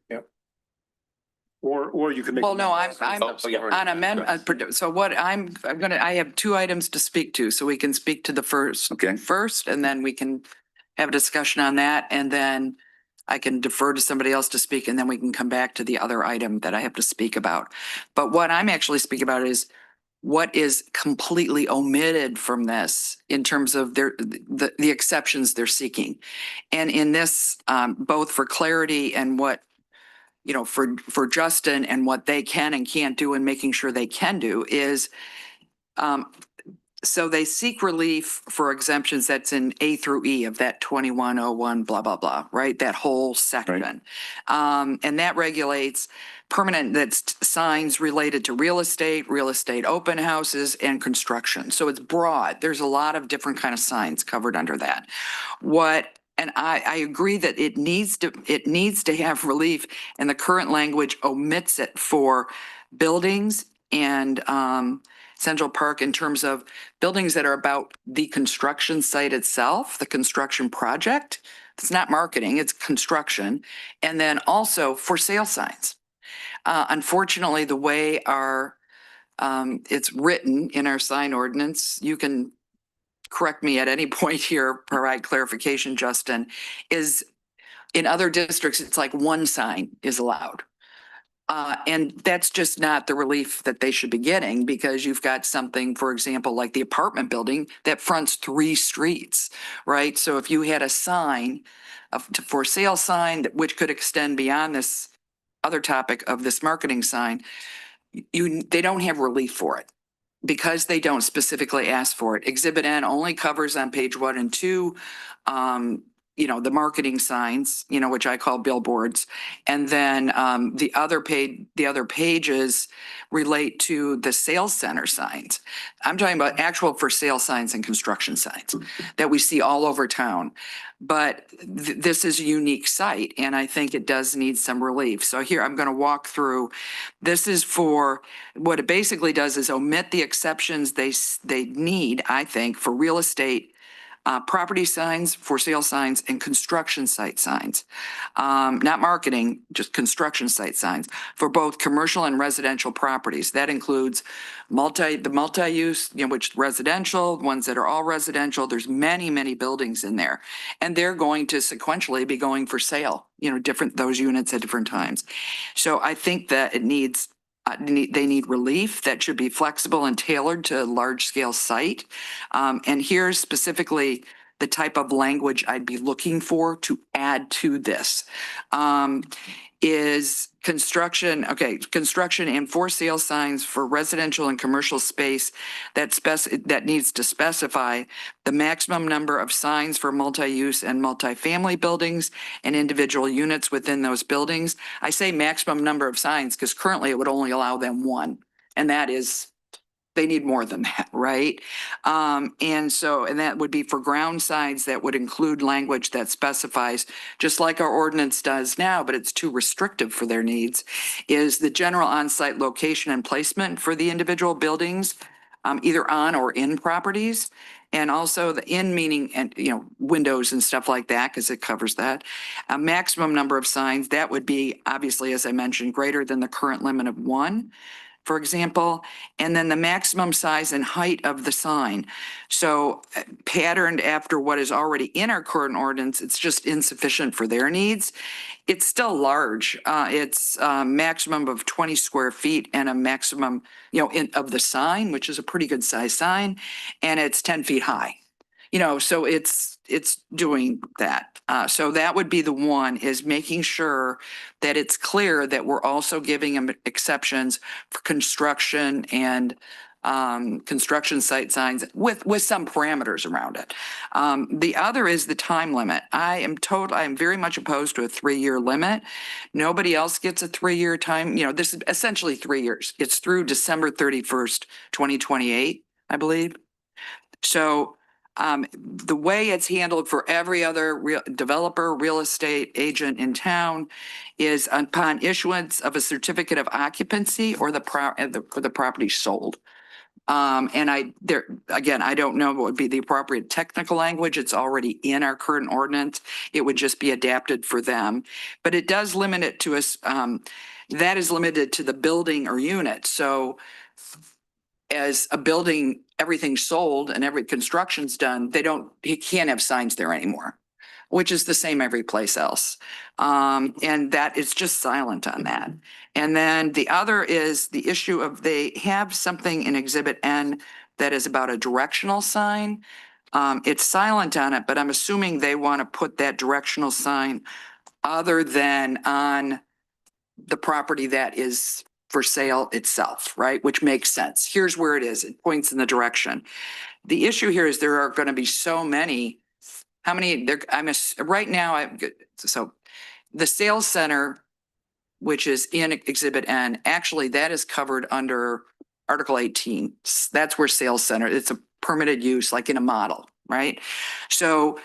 Or you can make. Well, no, I'm Oh, yeah. on amendment. So what I have 2 items to speak to, so we can speak to the first. Okay. First, and then we can have a discussion on that, and then I can defer to somebody else to speak, and then we can come back to the other item that I have to speak about. But what I'm actually speaking about is what is completely omitted from this in terms of the exceptions they're seeking. And in this, both for clarity and what, for Justin and what they can and can't do and making sure they can do is, so they seek relief for exemptions that's in A through E of that 2101, blah, blah, blah, right? That whole section. And that regulates that's signs related to real estate open houses, and construction. So it's broad. There's a lot of different kind of signs covered under that. And I agree that it needs to have relief, and the current language omits it for buildings and Central Park in terms of buildings that are about the construction site itself, the construction project. It's not marketing, it's construction. And then also for sale signs. Unfortunately, the way it's written in our sign ordinance, you can correct me at any point here, provide clarification, Justin, is in other districts, it's like 1 sign is allowed. And that's just not the relief that they should be getting, because you've got something, for example, like the apartment building that fronts 3 streets, right? So if you had a sign, for sale sign, which could extend beyond this other topic of this marketing sign, they don't have relief for it. because they don't specifically ask for it. Exhibit N only covers on page 1 and 2, the marketing signs, which I call billboards. And then the other pages relate to the sales center signs. I'm talking about actual for sale signs and construction signs that we see all over town. But this is a unique site, and I think it does need some relief. So here I'm going to walk through. This is for what it basically does is omit the exceptions they need, I think, for real estate, property signs, for sale signs, and construction site signs. Not marketing, just construction site signs for both commercial and residential properties. That includes the multi-use, which residential, ones that are all residential. There's many, many buildings in there. And they're going to sequentially be going for sale, those units at different times. So I think that it needs they need relief that should be flexible and tailored to a large scale site. And here's specifically the type of language I'd be looking for to add to this. Is construction and for sale signs for residential and commercial space that needs to specify the maximum number of signs for multi-use and multifamily buildings and individual units within those buildings. I say maximum number of signs because currently it would only allow them one, and that is they need more than that, right? And that would be for ground signs that would include language that specifies, just like our ordinance does now, but it's too restrictive for their needs, is the general on-site location and placement for the individual buildings, either on or in properties. And also the in meaning and, windows and stuff like that, because it covers that. A maximum number of signs, that would be obviously, as I mentioned, greater than the current limit of 1. For example, and then the maximum size and height of the sign. So patterned after what is already in our current ordinance, it's just insufficient for their needs. It's still large. It's a maximum of 20 square feet and a maximum, of the sign, which is a pretty good size sign, and it's 10 feet high. So it's doing that. So that would be the one, is making sure that it's clear that we're also giving them exceptions for construction and construction site signs with some parameters around it. The other is the time limit. I am very much opposed to a 3-year limit. Nobody else gets a 3-year time. This is essentially 3 years. It's through December 31st, 2028, I believe. So the way it's handled for every other developer, real estate agent in town is upon issuance of a certificate of occupancy or the property sold. And I don't know what would be the appropriate technical language. It's already in our current ordinance. It would just be adapted for them, but it does limit it to us. That is limited to the building or unit. So as a building, everything's sold and every construction's done, he can't have signs there anymore, which is the same every place else. And that is just silent on that. And then the other is the issue of they have something in Exhibit N that is about a directional sign. It's silent on it, but I'm assuming they want to put that directional sign other than on the property that is for sale itself, right? Which makes sense. Here's where it is. It points in the direction. The issue here is there are going to be so many. How many there? Right now. So the sales center, which is in Exhibit N, actually that is covered under Article 18. That's where sales center. It's a permitted use, like in a model, right? So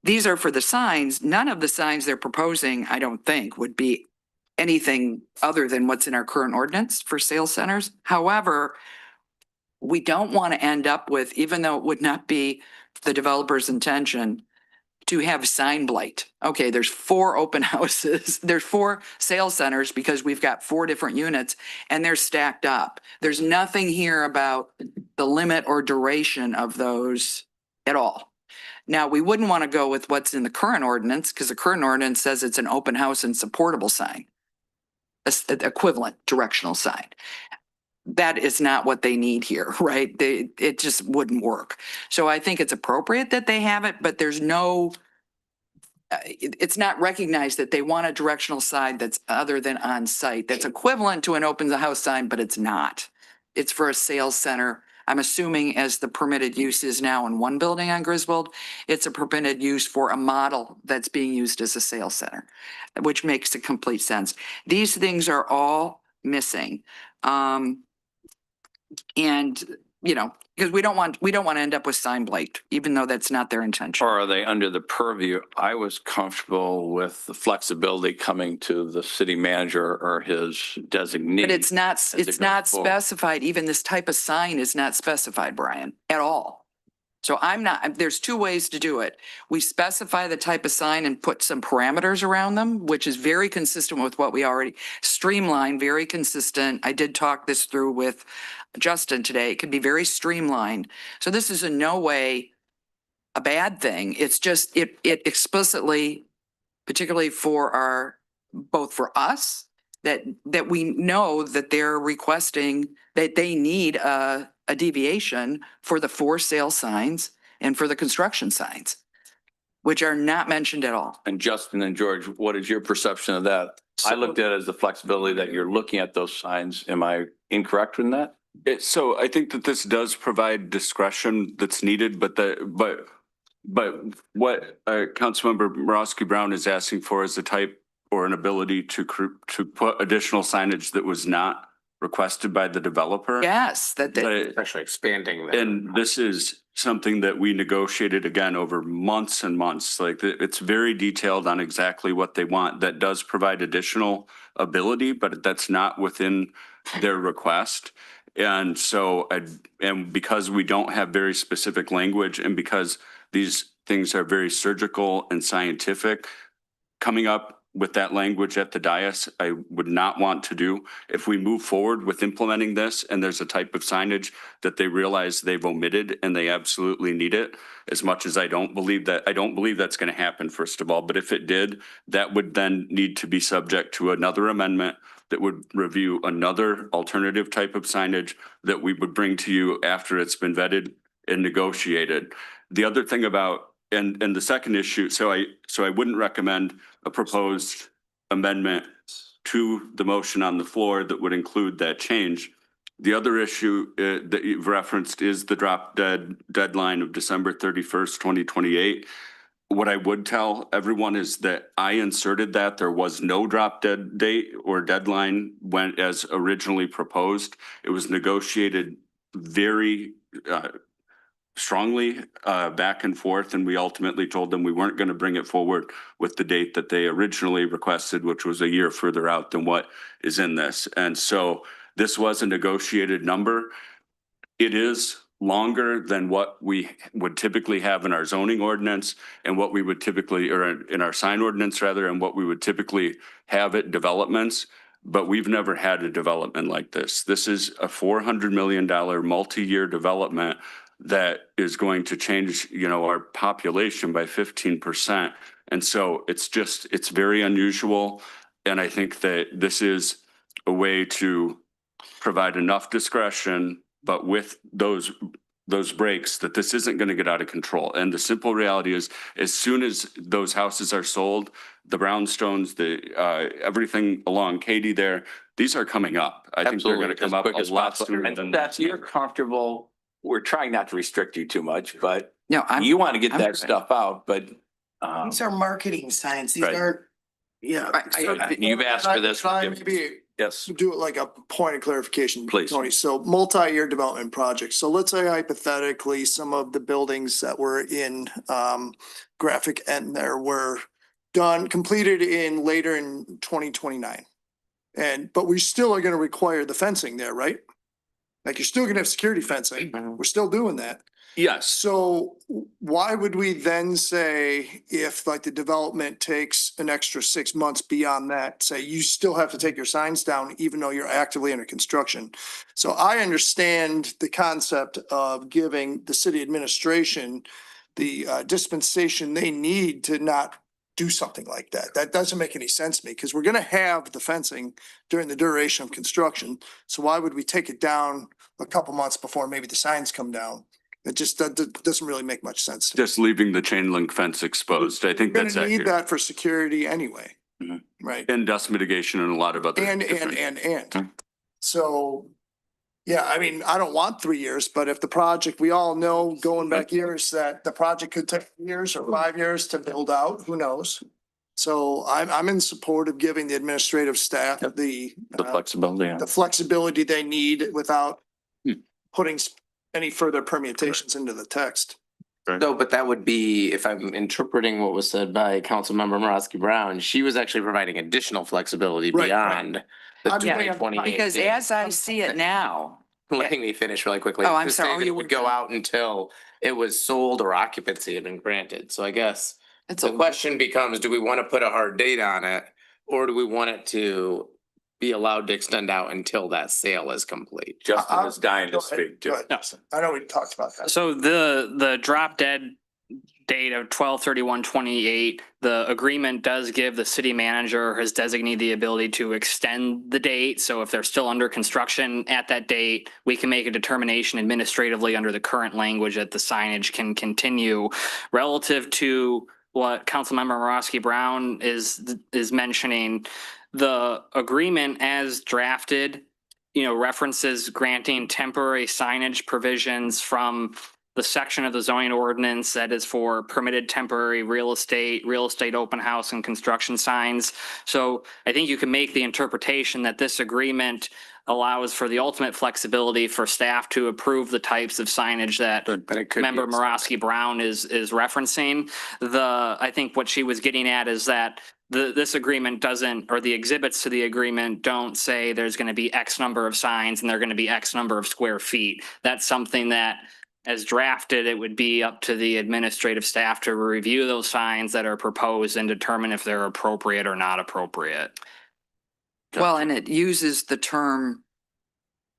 these are for the signs. None of the signs they're proposing, I don't think, would be anything other than what's in our current ordinance for sales centers. However, we don't want to end up with, even though it would not be the developer's intention, to have sign blight. Okay, there's 4 open houses. There's 4 sales centers because we've got 4 different units and they're stacked up. There's nothing here about the limit or duration of those at all. Now, we wouldn't want to go with what's in the current ordinance because the current ordinance says it's an open house and supportable sign, equivalent directional sign. That is not what they need here, right? It just wouldn't work. So I think it's appropriate that they have it, but there's no, it's not recognized that they want a directional sign that's other than on site, that's equivalent to an open house sign, but it's not. it's for a sales center. I'm assuming as the permitted use is now in one building on Griswold, it's a permitted use for a model that's being used as a sales center, which makes a complete sense. These things are all missing. And, you know, because we don't want to end up with sign blight, even though that's not their intention. Or are they under the purview? I was comfortable with the flexibility coming to the city manager or his designee. But it's not they go forward. specified. Even this type of sign is not specified, Brian, at all. So there's two ways to do it. We specify the type of sign and put some parameters around them, which is very consistent with what we already streamlined, very consistent. I did talk this through with Justin today. It can be very streamlined. So this is in no way a bad thing. It's just, it explicitly, particularly for both for us, that we know that they're requesting that they need a deviation for the for sale signs and for the construction signs, which are not mentioned at all. And Justin and George, what is your perception of that? I looked at it as the flexibility that you're looking at those signs. Am I incorrect in that? So I think that this does provide discretion that's needed, but what Councilmember Morosky Brown is asking for is a type or an ability to put additional signage that was not requested by the developer. Yes, It's actually expanding. And this is something that we negotiated again over months and months. Like it's very detailed on exactly what they want. That does provide additional ability, but that's not within their request. And so, and because we don't have very specific language and because these things are very surgical and scientific, coming up with that language at the dais, I would not want to do. If we move forward with implementing this and there's a type of signage that they realize they've omitted and they absolutely need it, as much as I don't believe that's going to happen, first of all. But if it did, that would then need to be subject to another amendment that would review another alternative type of signage that we would bring to you after it's been vetted and negotiated. The other thing about and the second issue, so I wouldn't recommend a proposed amendment to the motion on the floor that would include that change. The other issue that you've referenced is the drop dead deadline of December 31st, 2028. What I would tell everyone is that I inserted that there was no drop dead date or deadline when as originally proposed. It was negotiated very strongly back and forth, and we ultimately told them we weren't going to bring it forward with the date that they originally requested, which was a year further out than what is in this. And so this was a negotiated number. It is longer than what we would typically have in our zoning ordinance and what we would typically, or in our sign ordinance rather, and what we would typically have at developments. But we've never had a development like this. This is a $400 million multi-year development that is going to change, our population by 15%. And so it's very unusual. And I think that this is a way to provide enough discretion, but with those breaks, that this isn't going to get out of control. And the simple reality is, as soon as those houses are sold, the brownstones, everything along Katy there, these are coming up. I think they're going to come up a lot sooner than that. You're comfortable. We're trying not to restrict you too much, but no, you want to get that stuff out, but These are marketing signs. These Right. aren't, yeah. you've asked for this. Can I maybe Yes, do it like a point of clarification? Please. Tony, so multi-year development projects. So let's say hypothetically, some of the buildings that were in graphic N there were completed later in 2029. But we still are gonna require the fencing there, right? Like you're still gonna have security fencing. We're still doing that. yes. So why would we then say if like the development takes an extra 6 months beyond that, say you still have to take your signs down even though you're actively under construction? So I understand the concept of giving the city administration the dispensation they need to not do something like that. That doesn't make any sense to me because we're gonna have the fencing during the duration of construction. So why would we take it down a couple months before maybe the signs come down? It just doesn't really make much sense to me. Just leaving the chain link fence exposed. I think We're that's gonna need accurate. that for security anyway, Mhm. right? And dust mitigation and a lot of other. And. different- So Yeah, I mean, I don't want 3 years, but if the project, we all know going back years that the project could take years or 5 years to build out, who knows? So I'm in support of giving the administrative staff the flexibility. Yeah. the flexibility they need without Hmm. putting any further permutations into the text. No, but that would be, if I'm interpreting what was said by Councilmember Morosky Brown, she was actually providing additional flexibility Right, beyond the I'm- 2028. Because as I see it now, Letting me finish really quickly. Oh, I'm to sorry. say Oh, that you it were would go out until it was sold or occupancy had been granted. So I guess it's the a, question becomes, do we want to put a hard date on it? Or do we want it to be allowed to extend out until that sale is complete? Justin is dying Go to ahead, speak go too. ahead. Yes. I know we talked about that. So the drop dead date of 12/31/28, the agreement does give the city manager or his designee the ability to extend the date. So if they're still under construction at that date, we can make a determination administratively under the current language that the signage can continue. Relative to what Councilmember Morosky Brown is mentioning, the agreement as drafted, references granting temporary signage provisions from the section of the zoning ordinance that is for permitted temporary real estate open house and construction signs. So I think you can make the interpretation that this agreement allows for the ultimate flexibility for staff to approve the types of signage that But it could be Member Morosky Brown is referencing. I think what she was getting at is that this agreement doesn't, or the exhibits to the agreement don't say there's going to be X number of signs and they're going to be X number of square feet. That's something that, as drafted, it would be up to the administrative staff to review those signs that are proposed and determine if they're appropriate or not appropriate. well, and it uses the term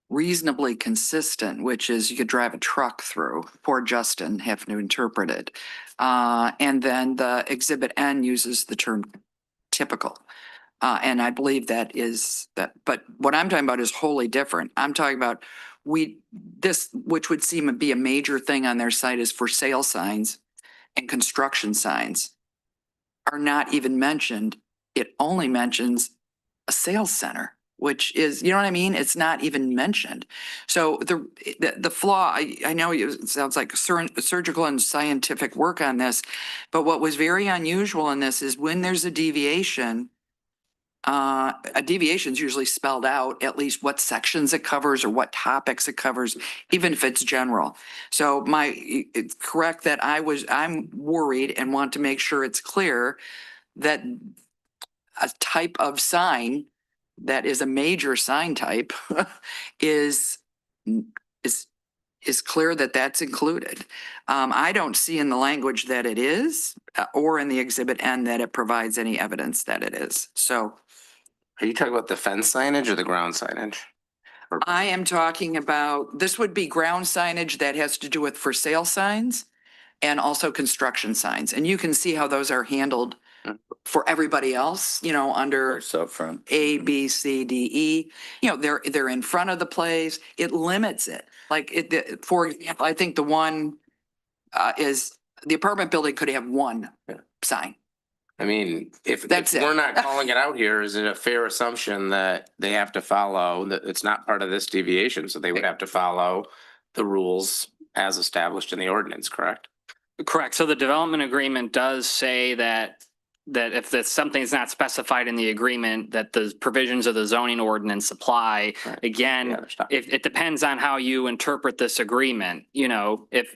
reasonably consistent, which is you could drive a truck through. Poor Justin having to interpret it. And then the exhibit N uses the term typical. And I believe that is that, but what I'm talking about is wholly different. I'm talking about this, which would seem to be a major thing on their site, is for sale signs and construction signs are not even mentioned. It only mentions a sales center, which is, you know what I mean? It's not even mentioned. So the flaw, I know it sounds like surgical and scientific work on this, but what was very unusual in this is when there's a deviation is usually spelled out, at least what sections it covers or what topics it covers, even if it's general. So it's correct that I'm worried and want to make sure it's clear that a type of sign that is a major sign type is clear that that's included. I don't see in the language that it is, or in the exhibit N that it provides any evidence that it is. So Are you talking about the fence signage or the ground signage? I am talking about, this would be ground signage that has to do with for sale signs and also construction signs. And you can see how those are handled for everybody else, under So front. A, B, C, D, E. They're in front of the place. It limits it. Like for example, I think the one is the apartment building could have one sign. I mean, if That's it. we're not calling it out here, is it a fair assumption that they have to follow, that it's not part of this deviation, so they would have to follow the rules as established in the ordinance, correct? Correct. So the development agreement does say that if something's not specified in the agreement, that the provisions of the zoning ordinance apply. Right. Again, Yeah, there's not- it depends on how you interpret this agreement. If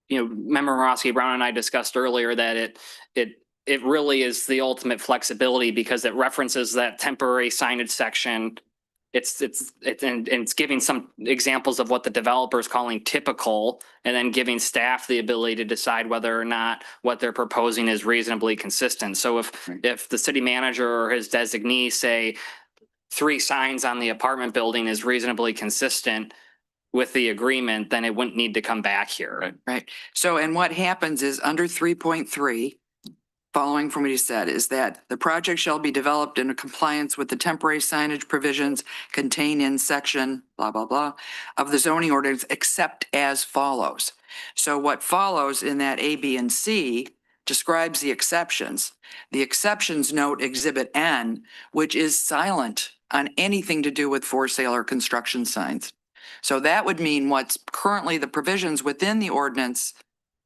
Member Morosky Brown and I discussed earlier that it really is the ultimate flexibility because it references that temporary signage section. It's giving some examples of what the developer is calling typical, and then giving staff the ability to decide whether or not what they're proposing is reasonably consistent. So if the city manager or his designee say 3 signs on the apartment building is reasonably consistent with the agreement, then it wouldn't need to come back here. Right. So, and what happens is under 3.3, following from what he said, is that the project shall be developed in compliance with the temporary signage provisions contained in section blah, blah, blah of the zoning ordinance, except as follows. So what follows in that A, B, and C describes the exceptions. The exceptions note exhibit N, which is silent on anything to do with for sale or construction signs. So that would mean what's currently the provisions within the ordinance,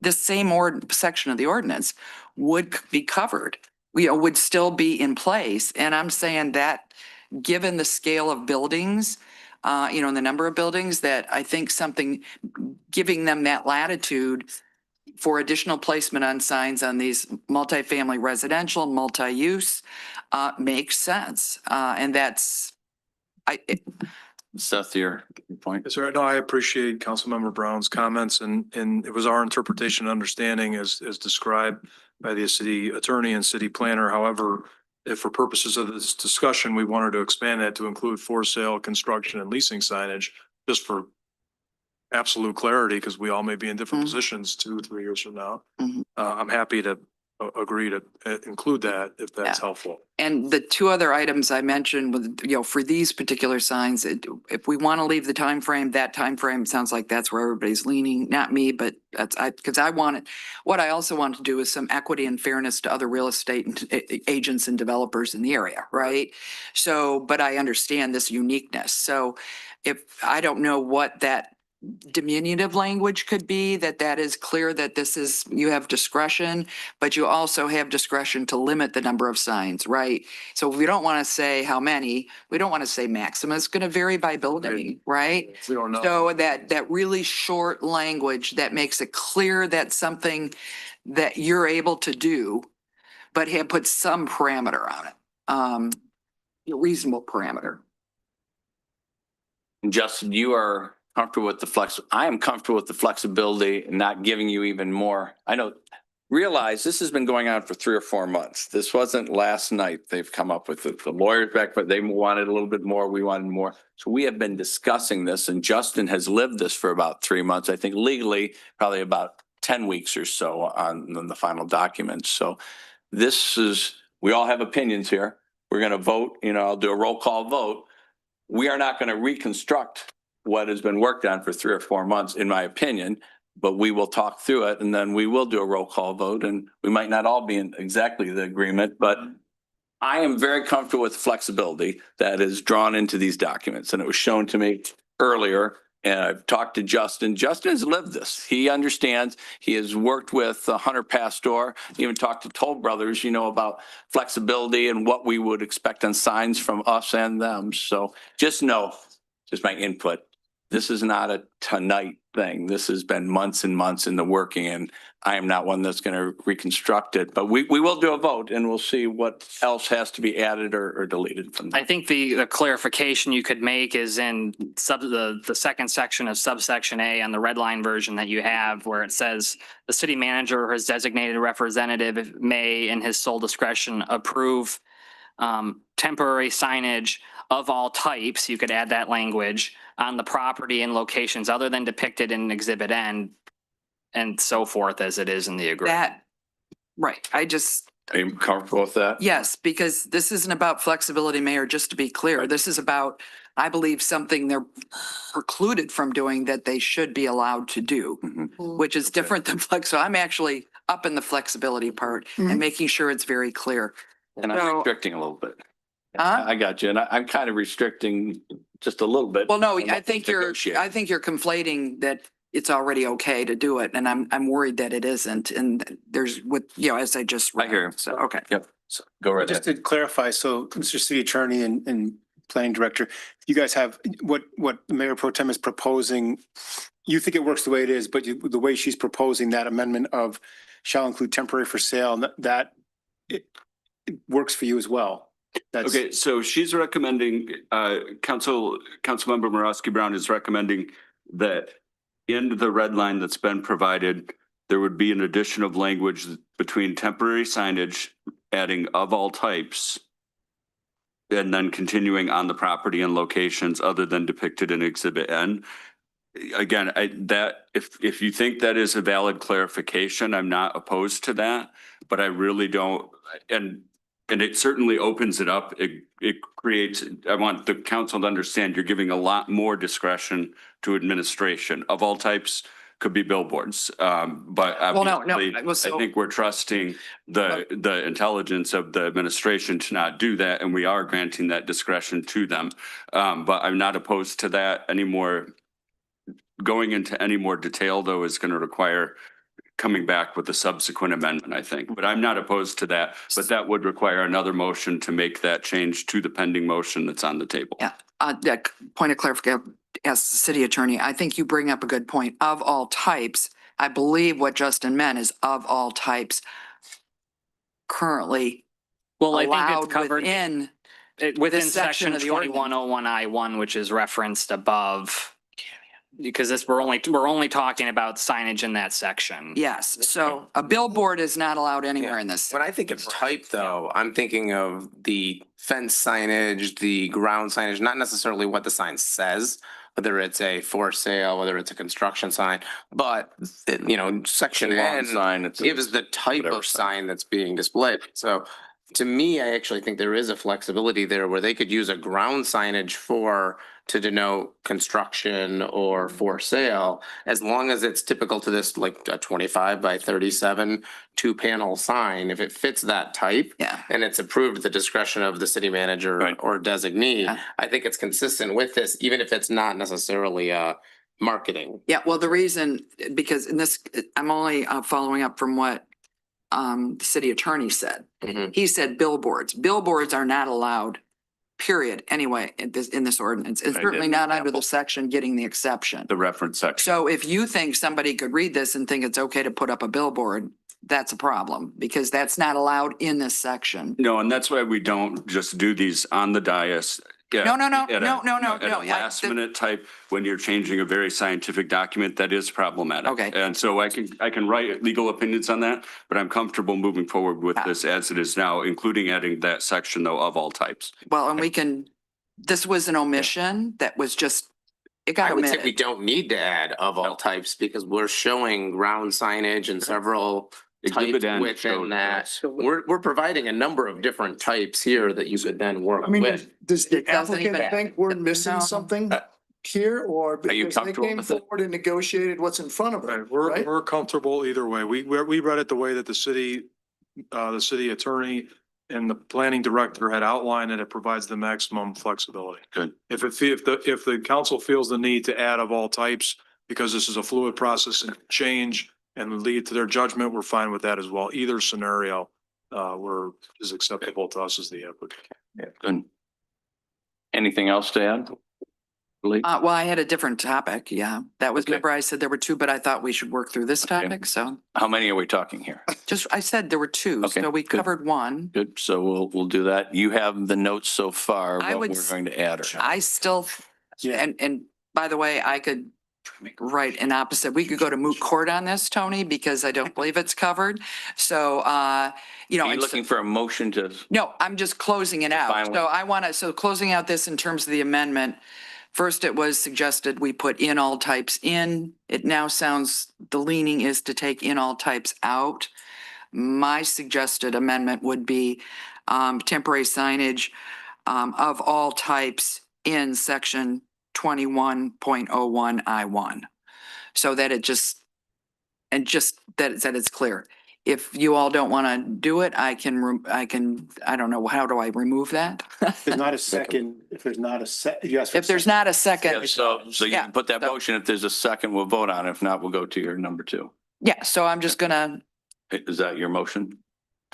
this same section of the ordinance would be covered. Would still be in place. And I'm saying that given the scale of buildings, and the number of buildings, that I think something, giving them that latitude for additional placement on signs on these multifamily residential, multi-use, makes sense. And that's, Seth, your point? Yes, sir. No, I appreciate Councilmember Brown's comments and it was our interpretation and understanding as described by the city attorney and city planner. However, if for purposes of this discussion, we wanted to expand that to include for sale, construction and leasing signage, just for absolute clarity, because we all may be in different positions 2-3 years from now. I'm happy to agree to include that if that's helpful. and the two other items I mentioned with, for these particular signs, if we want to leave the time frame, that time frame sounds like that's where everybody's leaning, not me, but because I want it. What I also want to do is some equity and fairness to other real estate agents and developers in the area, right? So, but I understand this uniqueness. So if, I don't know what that diminutive language could be, that is clear that this is, you have discretion, but you also have discretion to limit the number of signs, right? So we don't want to say how many, we don't want to say maximum, it's going to vary by building, right? We don't know. So that really short language that makes it clear that something that you're able to do, but have put some parameter on it, a reasonable parameter. Justin, you are comfortable with the I am comfortable with the flexibility and not giving you even more. I know, realize this has been going on for 3 or 4 months. This wasn't last night they've come up with it. The lawyers back, but they wanted a little bit more. We wanted more. So we have been discussing this and Justin has lived this for about 3 months. I think legally, probably about 10 weeks or so on the final documents. So this is, we all have opinions here. We're going to vote, I'll do a roll call vote. We are not going to reconstruct what has been worked on for 3 or 4 months, in my opinion, but we will talk through it and then we will do a roll call vote and we might not all be in exactly the agreement, but I am very comfortable with the flexibility that is drawn into these documents. And it was shown to me earlier and I've talked to Justin. Justin has lived this. He understands. He has worked with Hunter Pasteur, even talked to Toll Brothers, about flexibility and what we would expect on signs from us and them. So just know, just my input. This is not a tonight thing. This has been months and months in the working and I am not one that's going to reconstruct it, but we will do a vote and we'll see what else has to be added or deleted from that. I think the clarification you could make is in the second section of subsection A on the red line version that you have where it says the city manager or his designated representative may in his sole discretion approve temporary signage of all types. You could add that language on the property and locations other than depicted in Exhibit N and so forth as it is in the agreement. Right. Are you comfortable with that? Yes, because this isn't about flexibility, Mayor, just to be clear. This is about, I believe, something they're precluded from doing that they should be allowed to do, which is different than flex. So I'm actually up in the flexibility part and making sure it's very clear. And I'm restricting a little bit. Huh? I got you. And I'm kind of restricting just a little bit. Well, no, I think you're conflating that it's already okay to do it. And I'm worried that it isn't. And there's as I just read. I hear you. So, okay. Yep. So go right Just ahead. to clarify, so Mr. City Attorney and Planning Director, you guys have what Mayor Pro Tem is proposing. You think it works the way it is, but the way she's proposing that amendment of shall include temporary for sale, that it works for you as well. Okay, so she's recommending, Councilmember Moraski Brown is recommending that in the red line that's been provided, there would be an addition of language between temporary signage, adding of all types, and then continuing on the property and locations other than depicted in Exhibit N. Again, if you think that is a valid clarification, I'm not opposed to that, but I really don't, and it certainly opens it up. It creates, I want the council to understand you're giving a lot more discretion to administration of all types, could be billboards. But obviously, I think we're trusting the intelligence of the administration to not do that. And we are granting that discretion to them. But I'm not opposed to that anymore. going into any more detail though is going to require coming back with a subsequent amendment, I think. But I'm not opposed to that, but that would require another motion to make that change to the pending motion that's on the table. Yeah, that point of clarification, as city attorney, I think you bring up a good point. Of all types, I believe what Justin meant is of all types currently Well, I think allowed it's covered within. within this section section of the ordinance. 2101I1, which is referenced above. Because we're only talking about signage in that section. Yes, so a billboard is not allowed anywhere in this. When I think of type though, I'm thinking of the fence signage, the ground signage, not necessarily what the sign says, whether it's a for sale, whether it's a construction sign, but section N Sign. gives the type whatever of sign. sign that's being displayed. So to me, I actually think there is a flexibility there where they could use a ground signage to denote construction or for sale, as long as it's typical to this, like a 25 by 37 2-panel sign. If it fits that type Yeah. and it's approved at the discretion of the city manager Right. or designee, Yeah. I think it's consistent with this, even if it's not necessarily marketing. Yeah, well, the reason, because in this, I'm only following up from what the city attorney said. Mhm. He said billboards. Billboards are not allowed, period, anyway, in this ordinance. It's I certainly did. not under the section getting the exception. The reference section. So if you think somebody could read this and think it's okay to put up a billboard, that's a problem, because that's not allowed in this section. No, and that's why we don't just do these on the dais. Yeah, No, at a no. last minute type, when you're changing a very scientific document, that is problematic. Okay. And so I can write legal opinions on that, but I'm comfortable moving forward with this as it is now, including adding that section though of all types. Well, and this was an omission that was just, it got I would say we omitted. don't need to add of all types because we're showing ground signage and several Exhibit types N within showed that. We're providing a number of different types here that you could then work I mean, with. does the It doesn't applicant even- think we're No. missing something here or Are you because they comfortable came with it? forward and negotiated what's in front of them, Right, we're, right? we're comfortable either way. We read it the way that the city attorney and the planning director had outlined, and it provides the maximum flexibility. Good. If the council feels the need to add of all types, because this is a fluid process and change and lead to their judgment, we're fine with that as well. Either scenario, is acceptable to us as the applicant. Good. Anything else to add? Lee? Well, I had a different topic, yeah. That was, Okay. remember I said there were two, but I thought we should work through this Okay. topic, so How many are we talking here? I said there were two, Okay, so we good. covered one. Good, so we'll do that. You have the notes so far, I what would we're going to add. or- I still, Yeah. and by the way, I could write an opposite. We could go to moot court on this, Tony, because I don't believe it's covered. So, Are you and so- looking for a motion to, No, I'm just closing it out. Finally. So closing out this in terms of the amendment. First, it was suggested we put in all types in. It now sounds, the leaning is to take in all types out. My suggested amendment would be temporary signage of all types in section 21.01I1. So that it just, and just that it's clear. If you all don't want to do it, I don't know, how do I remove that? If there's not a second, if there's not a yes. If there's not a second, so you Yeah, can put that so- motion. If there's a second, we'll vote on it. If not, we'll go to your number two. yeah, so I'm just gonna, Is that your motion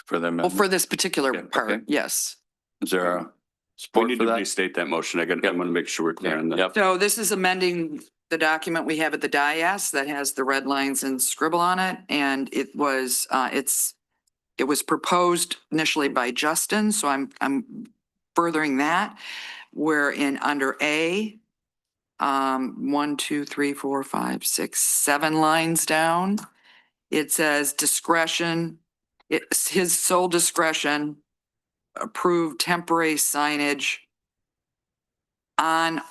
for the well, amendment? for this particular Yeah, okay. part, yes. Is there a We support need for to that? restate that motion. I want to make sure we're clear on that. Yep. So this is amending the document we have at the dais that has the red lines and scribble on it. And it was, it was proposed initially by Justin, so I'm furthering that. Where in under A, 1, 2, 3, 4, 5, 6, 7 lines down, it says discretion, it's his sole discretion, approved temporary signage on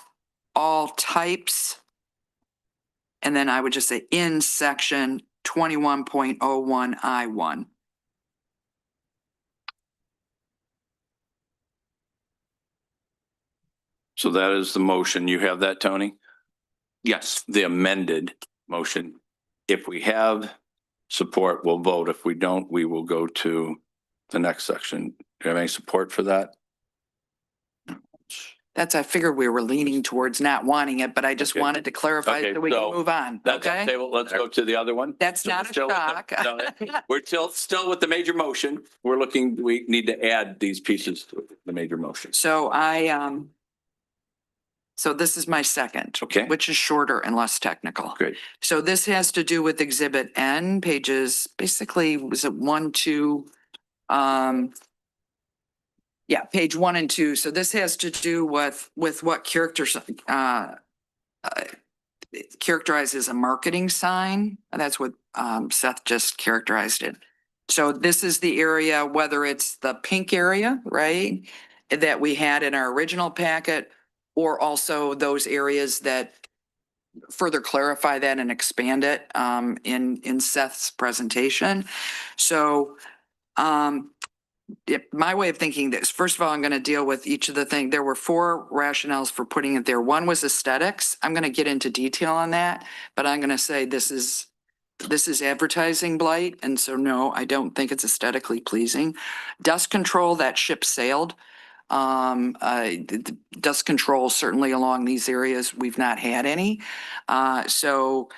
all types. And then I would just say in section 21.01I1. So that is the motion. You have that, Tony? Yes. The amended motion. If we have support, we'll vote. If we don't, we will go to the next section. Do you have any support for that? I figured we were leaning towards not wanting it, but I just Okay. wanted to clarify Okay, so we can so move on, That's on the okay? table. Let's go to the other one. That's not a Still with shock. the- no, we're still with the major motion. We need to add these pieces to the major motion. So so this is my second. Okay. Which is shorter and less technical. Great. So this has to do with Exhibit N, pages, basically, was it 1, 2? Yeah, page 1 and 2. So this has to do with what characterizes a marketing sign. That's what Seth just characterized it. So this is the area, whether it's the pink area, right, that we had in our original packet, or also those areas that further clarify that and expand it in Seth's presentation. So my way of thinking this, first of all, I'm going to deal with each of the things. There were 4 rationales for putting it there. One was aesthetics. I'm going to get into detail on that, but I'm going to say this is advertising blight. And so, no, I don't think it's aesthetically pleasing. Dust control, that ship sailed. The dust control certainly along these areas, we've not had any. So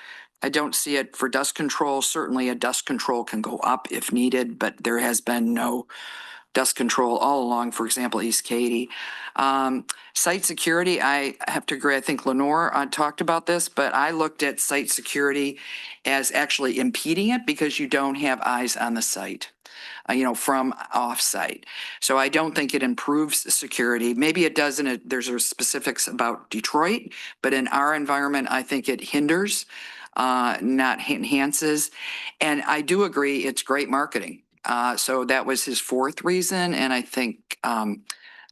I don't see it for dust control. Certainly a dust control can go up if needed, but there has been no dust control all along, for example, East Katy. Site security, I have to agree. I think Lenore talked about this, but I looked at site security as actually impeding it because you don't have eyes on the site. From off-site. So I don't think it improves security. Maybe it does there's specifics about Detroit, but in our environment, I think it hinders, not enhances. And I do agree, it's great marketing. So that was his 4th reason. And I think,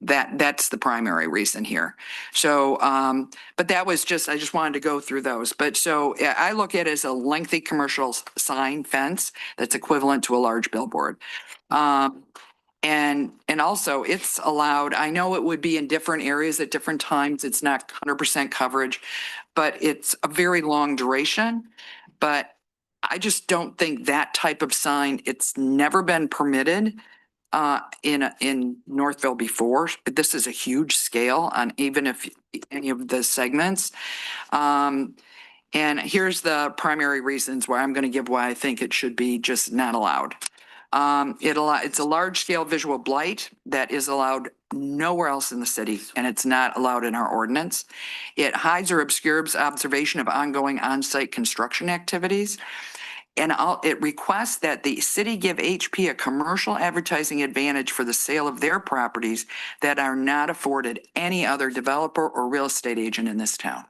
that's the primary reason here. So, but that was I just wanted to go through those. But so I look at it as a lengthy commercial sign fence that's equivalent to a large billboard. And also it's allowed, I know it would be in different areas at different times. It's not 100% coverage, but it's a very long duration. But I just don't think that type of sign, it's never been permitted in Northville before. This is a huge scale on even if any of the segments. And here's the primary reasons why I'm going to give why I think it should be just not allowed. It's a large scale visual blight that is allowed nowhere else in the city, and it's not allowed in our ordinance. It hides or obscures observation of ongoing on-site construction activities. And it requests that the city give HP a commercial advertising advantage for the sale of their properties that are not afforded any other developer or real estate agent in this town.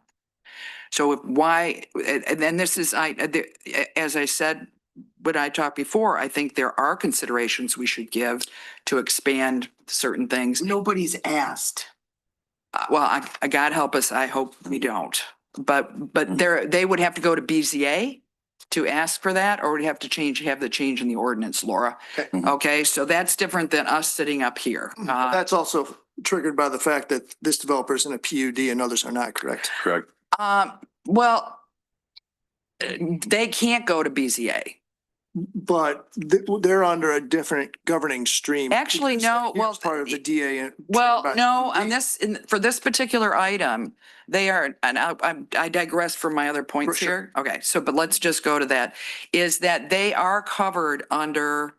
So and then this is, as I said, when I talked before, I think there are considerations we should give to expand certain things. Nobody's asked. Well, God help us, I hope we don't. But they would have to go to BZA to ask for that, or would have to have the change in the ordinance, Laura. Okay, so that's different than us sitting up here. That's also triggered by the fact that this developer is in a PUD and others are not, correct? Correct. Well, they can't go to BZA. But they're under a different governing stream. Actually, no, He was part of the DA. Well, no, on for this particular item, they are, and I digress from my other points here. Okay, so, but let's just go to that, is that they are covered under,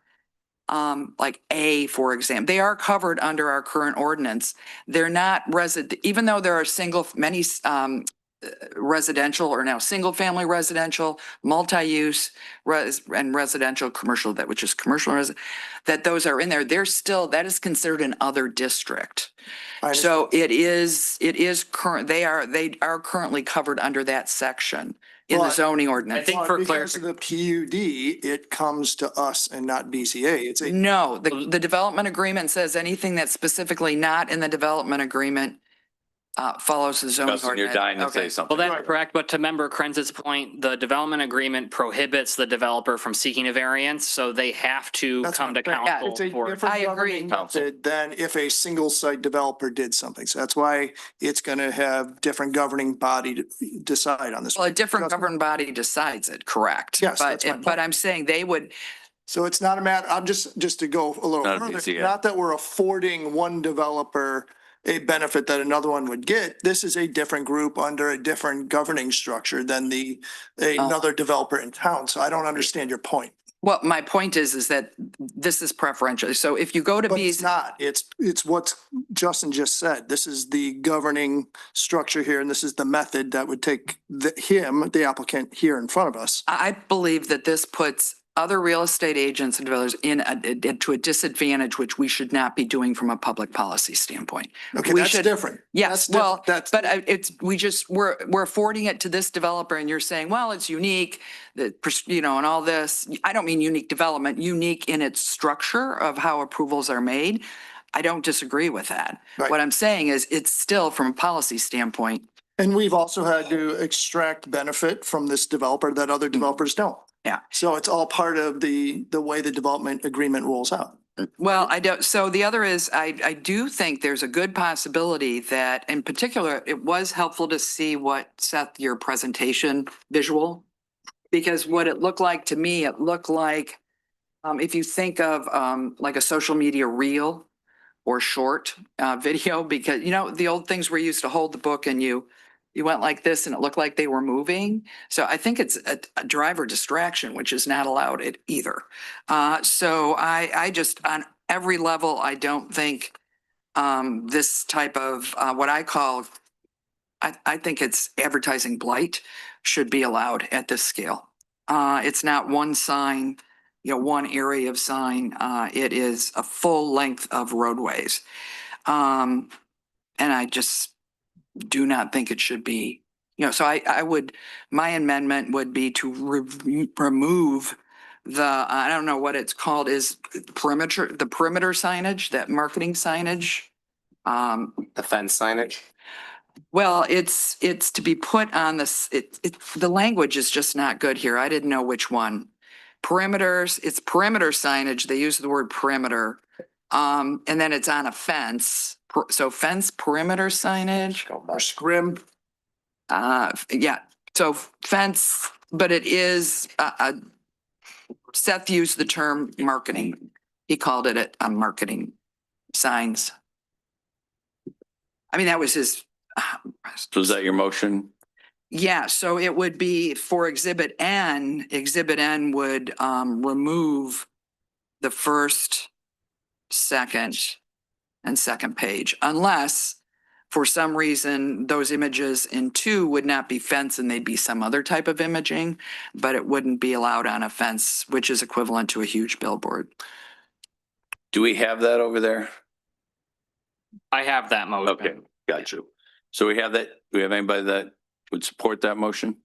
like A, for example, they are covered under our current ordinance. They're not even though there are many, residential or now single-family residential, multi-use and residential commercial, which is commercial that those are in there. That is considered an other district. So it is current. They are currently covered under that section in the zoning ordinance. I think for because of the PUD, it comes to us and not BCA. No, the development agreement says anything that's specifically not in the development agreement follows the zoning Justin, you're ordinance. dying to say something. Well, that's correct. But to Member Krenz's point, the development agreement prohibits the developer from seeking a variance. So they have to come to council It's a for. different I agree. governing method than if a single site developer did something. So that's why it's going to have different governing body to decide on this. Well, a different governing body decides it, correct? Yes, that's my But point. I'm saying they would, So it's not a matter, I'm just to go a little Not a further, BCA. not that we're affording one developer a benefit that another one would get. This is a different group under a different governing structure than another developer in town. So I don't understand your point. Well, my point is that this is preferential. So if you go to But B, it's not. It's what Justin just said. This is the governing structure here, and this is the method that would take the applicant here in front of us. I believe that this puts other real estate agents and developers into a disadvantage, which we should not be doing from a public policy standpoint. Okay, We that's should- different. Yes, That's well, different. we're affording it to this developer and you're saying, well, it's unique, that, and all this. I don't mean unique development, unique in its structure of how approvals are made. I don't disagree with that. Right. What I'm saying is it's still from a policy standpoint. And we've also had to extract benefit from this developer that other developers don't. Yeah. So it's all part of the way the development agreement rolls out. Well, I don't, so the other is, I do think there's a good possibility that, in particular, it was helpful to see what, Seth, your presentation visual, because what it looked like to me, it looked like, if you think of, like a social media reel or short, video, because, the old things where you used to hold the book and you went like this and it looked like they were moving. So I think it's a driver distraction, which is not allowed it either. So I just, on every level, I don't think this type of what I call, I think it's advertising blight should be allowed at this scale. It's not one sign, one area of sign. It is a full length of roadways. And I just do not think it should be, so my amendment would be to remove I don't know what it's called, is the perimeter signage, that marketing signage. The fence signage. Well, it's to be put on this, the language is just not good here. I didn't know which one. Perimeters, it's perimeter signage. They use the word perimeter. And then it's on a fence. So fence perimeter signage. Or scrim. Yeah, so fence, but it is, Seth used the term marketing. He called it a marketing signs. I mean, that was his. So is that your motion? Yeah, so it would be for Exhibit N. Exhibit N would remove the first, second, and second page, unless for some reason those images in 2 would not be fence and they'd be some other type of imaging, but it wouldn't be allowed on a fence, which is equivalent to a huge billboard. Do we have that over there? I have that motion. Okay, got you. So we have that. Do we have anybody that would support that motion?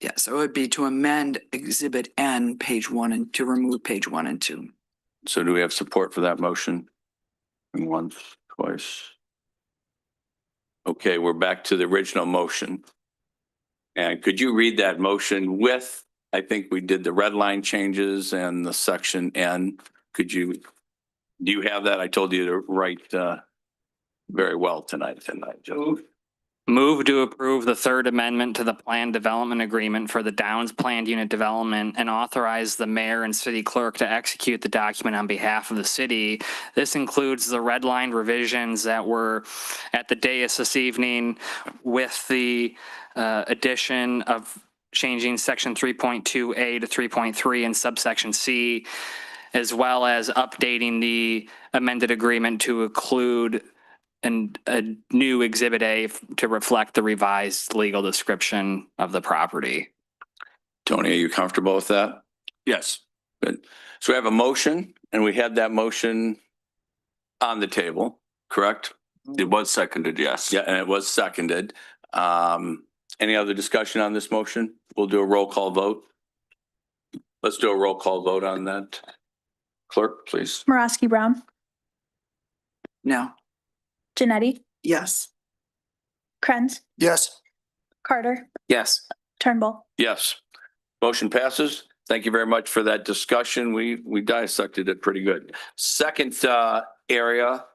Yeah, so it would be to amend Exhibit N, page 1 and to remove page 1 and 2. So do we have support for that motion? Once, twice. Okay, we're back to the original motion. And could you read that motion with, I think we did the red line changes and the section N. Do you have that? I told you to write very well tonight. Move to approve the third amendment to the planned development agreement for the Downs planned unit development and authorize the mayor and city clerk to execute the document on behalf of the city. This includes the red line revisions that were at the dais this evening with the addition of changing section 3.2A to 3.3 and subsection C, as well as updating the amended agreement to include a new Exhibit A to reflect the revised legal description of the property. Tony, are you comfortable with that? Yes. Good. So we have a motion and we had that motion on the table, correct? It was seconded, yes. Yeah, and it was seconded. Any other discussion on this motion? We'll do a roll call vote. Let's do a roll call vote on that. Clerk, please. Moraski Brown, No. Janetti, Yes. Krenz, Yes. Carter, Yes. Turnbull. Yes. Motion passes. Thank you very much for that discussion. We dissected it pretty good. Second area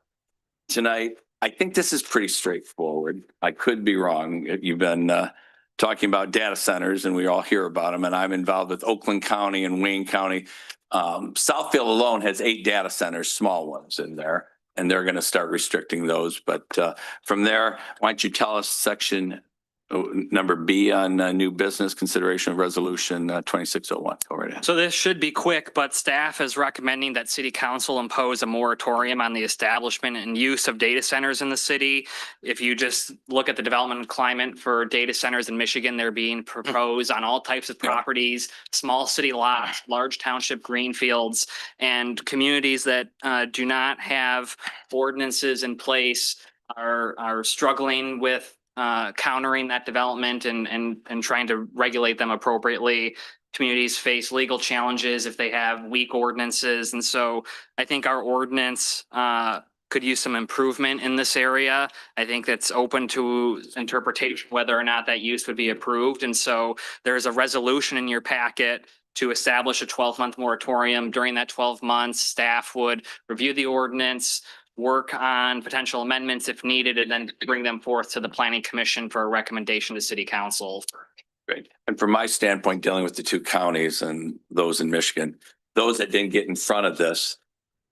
tonight, I think this is pretty straightforward. I could be wrong. You've been talking about data centers and we all hear about them, and I'm involved with Oakland County and Wayne County. Southfield alone has 8 data centers, small ones in there. and they're going to start restricting those. But from there, why don't you tell us section number B on new business consideration of resolution 2601. Go right ahead. So this should be quick, but staff is recommending that city council impose a moratorium on the establishment and use of data centers in the city. If you just look at the development climate for data centers in Michigan, they're being proposed on all types of properties, small city lots, large township greenfields, and communities that do not have ordinances in place are struggling with countering that development and trying to regulate them appropriately. Communities face legal challenges if they have weak ordinances. And so I think our ordinance could use some improvement in this area. I think that's open to interpretation whether or not that use would be approved. And so there's a resolution in your packet to establish a 12-month moratorium. During that 12 months, staff would review the ordinance, work on potential amendments if needed, and then bring them forth to the planning commission for a recommendation to city council. Great. And from my standpoint, dealing with the two counties and those in Michigan, those that didn't get in front of this,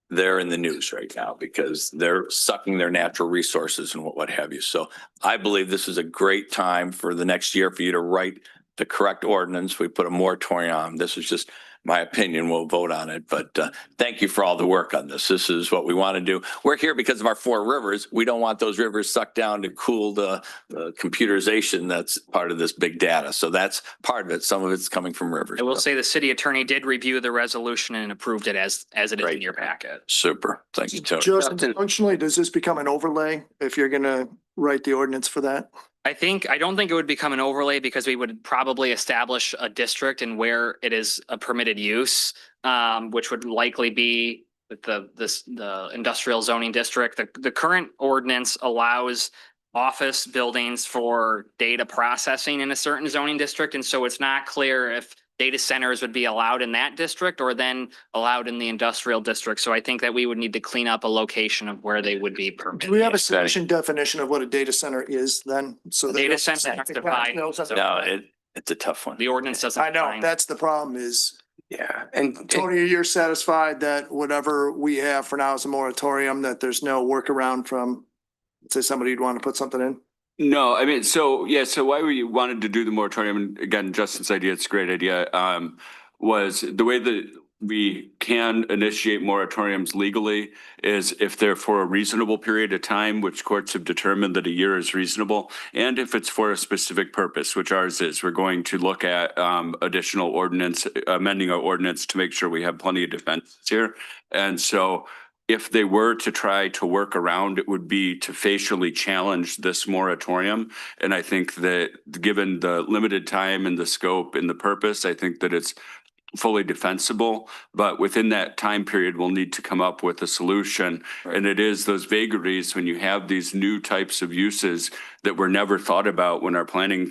they're in the news right now because they're sucking their natural resources and what have you. So I believe this is a great time for the next year for you to write the correct ordinance. We put a moratorium on. This is just my opinion. We'll vote on it. But thank you for all the work on this. This is what we want to do. We're here because of our four rivers. We don't want those rivers sucked down to cool the computerization that's part of this big data. So that's part of it. Some of it's coming from rivers. I will say the city attorney did review the resolution and approved it as it is in your packet. Super. Thank you, Tony. Justin, functionally, does this become an overlay if you're gonna write the ordinance for that? I don't think it would become an overlay because we would probably establish a district and where it is a permitted use, which would likely be the industrial zoning district. The current ordinance allows office buildings for data processing in a certain zoning district. And so it's not clear if data centers would be allowed in that district or then allowed in the industrial district. So I think that we would need to clean up a location of where they would be permitted. Do we have a sufficient definition of what a data center is then? So Data center has defined. No, it's a tough one. The ordinance doesn't. I know, define. that's the problem is, Yeah, and Tony, you're satisfied that whatever we have for now is a moratorium, that there's no workaround from, say, somebody would want to put something in? No, I mean, so why we wanted to do the moratorium, and again, Justin's idea, it's a great idea, was the way that we can initiate moratoriums legally is if they're for a reasonable period of time, which courts have determined that a year is reasonable, and if it's for a specific purpose, which ours is. We're going to look at additional ordinance, amending our ordinance to make sure we have plenty of defenses here. And so if they were to try to work around, it would be to facially challenge this moratorium. And I think that given the limited time and the scope and the purpose, I think that it's fully defensible, but within that time period, we'll need to come up with a solution. And it is those vagaries when you have these new types of uses that were never thought about when our planning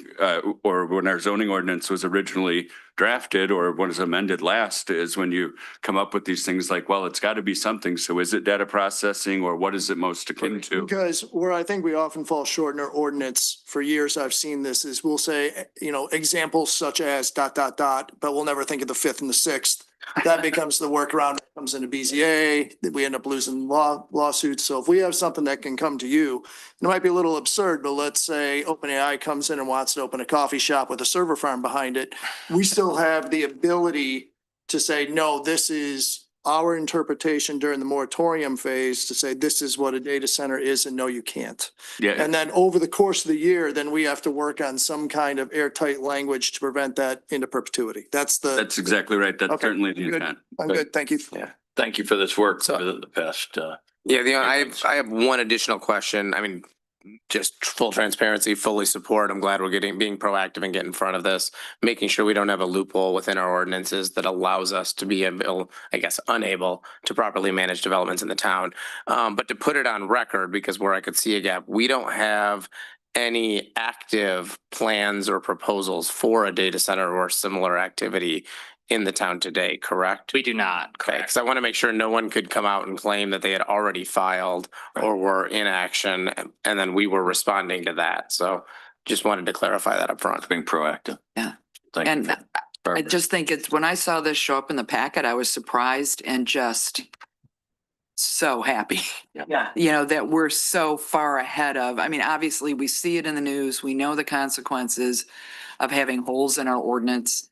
or when our zoning ordinance was originally drafted or was amended last, is when you come up with these things like, well, it's got to be something. So is it data processing or what is it most akin to? Because where I think we often fall short in our ordinance, for years I've seen this, is we'll say, examples such as ... but we'll never think of the fifth and the sixth. That becomes the workaround, comes into BZA, we end up losing lawsuits. So if we have something that can come to you, it might be a little absurd, but let's say OpenAI comes in and wants to open a coffee shop with a server farm behind it. We still have the ability to say, no, this is our interpretation during the moratorium phase to say, this is what a data center is, and no, you can't. Yeah. And then over the course of the year, then we have to work on some kind of airtight language to prevent that into perpetuity. That's exactly right. That's Okay, certainly the good. intent. I'm good. Thank you. yeah. Thank you for this work So- for the past. I have one additional question. I mean, just full transparency, fully support. I'm glad we're being proactive and getting in front of this, making sure we don't have a loophole within our ordinances that allows us to be unable to properly manage developments in the town. But to put it on record, because where I could see a gap, we don't have any active plans or proposals for a data center or similar activity in the town today, correct? We do not. Okay, because I want to make sure no one could come out and claim that they had already filed or were in action, and then we were responding to that. So just wanted to clarify that up front. Being proactive. Yeah. Thank you. And I just think it's, when I saw this show up in the packet, I was surprised and just so happy. Yeah. You know, that we're so far ahead of, I mean, obviously we see it in the news. We know the consequences of having holes in our ordinance.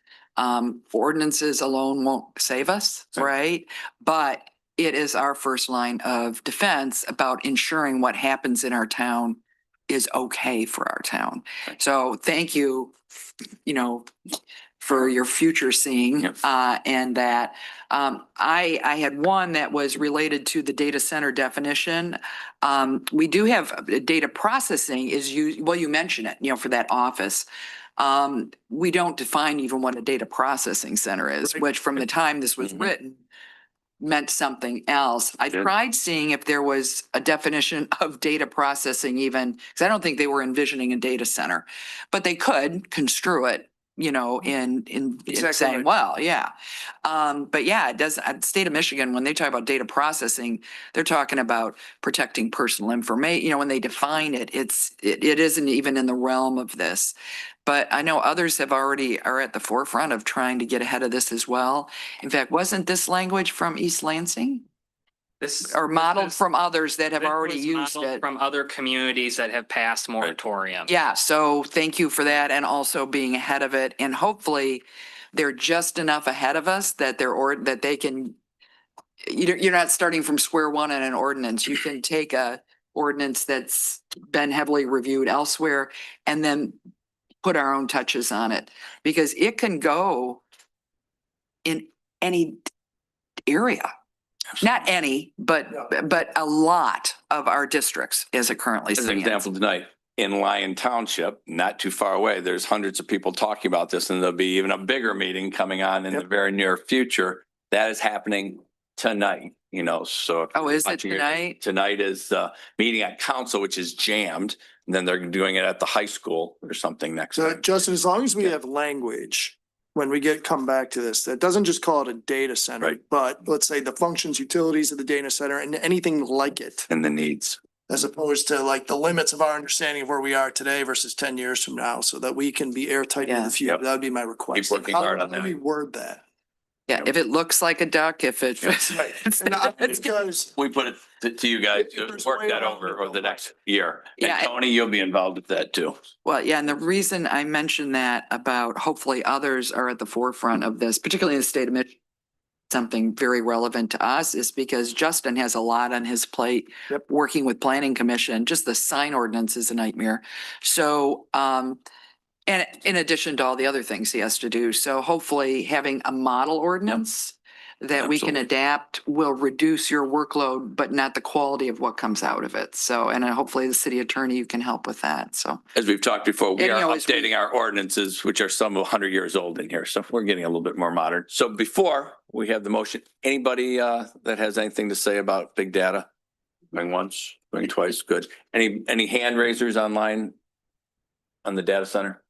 Ordinances alone won't save us, right? But it is our first line of defense about ensuring what happens in our town is okay for our town. So thank you, you know, for your future seeing, Yep. and that. I had one that was related to the data center definition. We do have data processing is you mentioned it, you know, for that office. We don't define even what a data processing center is, Right. which from the time this was Mhm. written meant something else. I Good. tried seeing if there was a definition of data processing even, because I don't think they were envisioning a data center, but they could construe it, you know, in Exactly saying, right. well, yeah. But yeah, it does, state of Michigan, when they talk about data processing, they're talking about protecting personal information. You know, when they define it, it isn't even in the realm of this. But I know others have already are at the forefront of trying to get ahead of this as well. In fact, wasn't this language from East Lansing or modeled from others that have This already was used modeled it? From other communities that have passed moratorium. Yeah, so thank you for that and also being ahead of it. And hopefully they're just enough ahead of us that that they can, you're not starting from square one in an ordinance. You can take a ordinance that's been heavily reviewed elsewhere and then put our own touches on it, because it can go in any area. Not any, but a lot of our districts as it currently As an stands. example tonight, in Lyon Township, not too far away, there's hundreds of people talking about this, and there'll be even a bigger meeting coming on in the very near future. That is happening tonight, you know, so. if Oh, you're is it watching tonight? Tonight is meeting at council, which is jammed, and then they're doing it at the high school or something next So time. Justin, as long as we have language, when we come back to this, that doesn't just call it a data center, Right. but let's say the functions, utilities of the data center and anything like it, And the needs. as opposed to like the limits of our understanding of where we are today versus 10 years from now, so that we can be airtight in Yeah. the future. Yep. That would be my request. Keep working hard on How do we that. word that? Yeah, if it looks like a duck, if it. Right. And because We put it to you guys to There's work way that around over it. the next year. And Yeah, Tony, you'll be involved with that too. Well, yeah, and the reason I mentioned that about hopefully others are at the forefront of this, particularly in the state of Michigan, something very relevant to us is because Justin has a lot on his plate. Yep. Working with planning commission, just the sign ordinance is a nightmare. So, and in addition to all the other things he has to do, so hopefully having a model ordinance that we can Absolutely. adapt will reduce your workload, but not the quality of what comes out of it. So, and hopefully the city attorney, you can help with that. So. As we've talked before, we And, are you know, as we- updating our ordinances, which are some 100 years old in here. So we're getting a little bit more modern. So before we have the motion, anybody that has anything to say about big data? Going once, going twice, good. Any hand raisers online on the data center?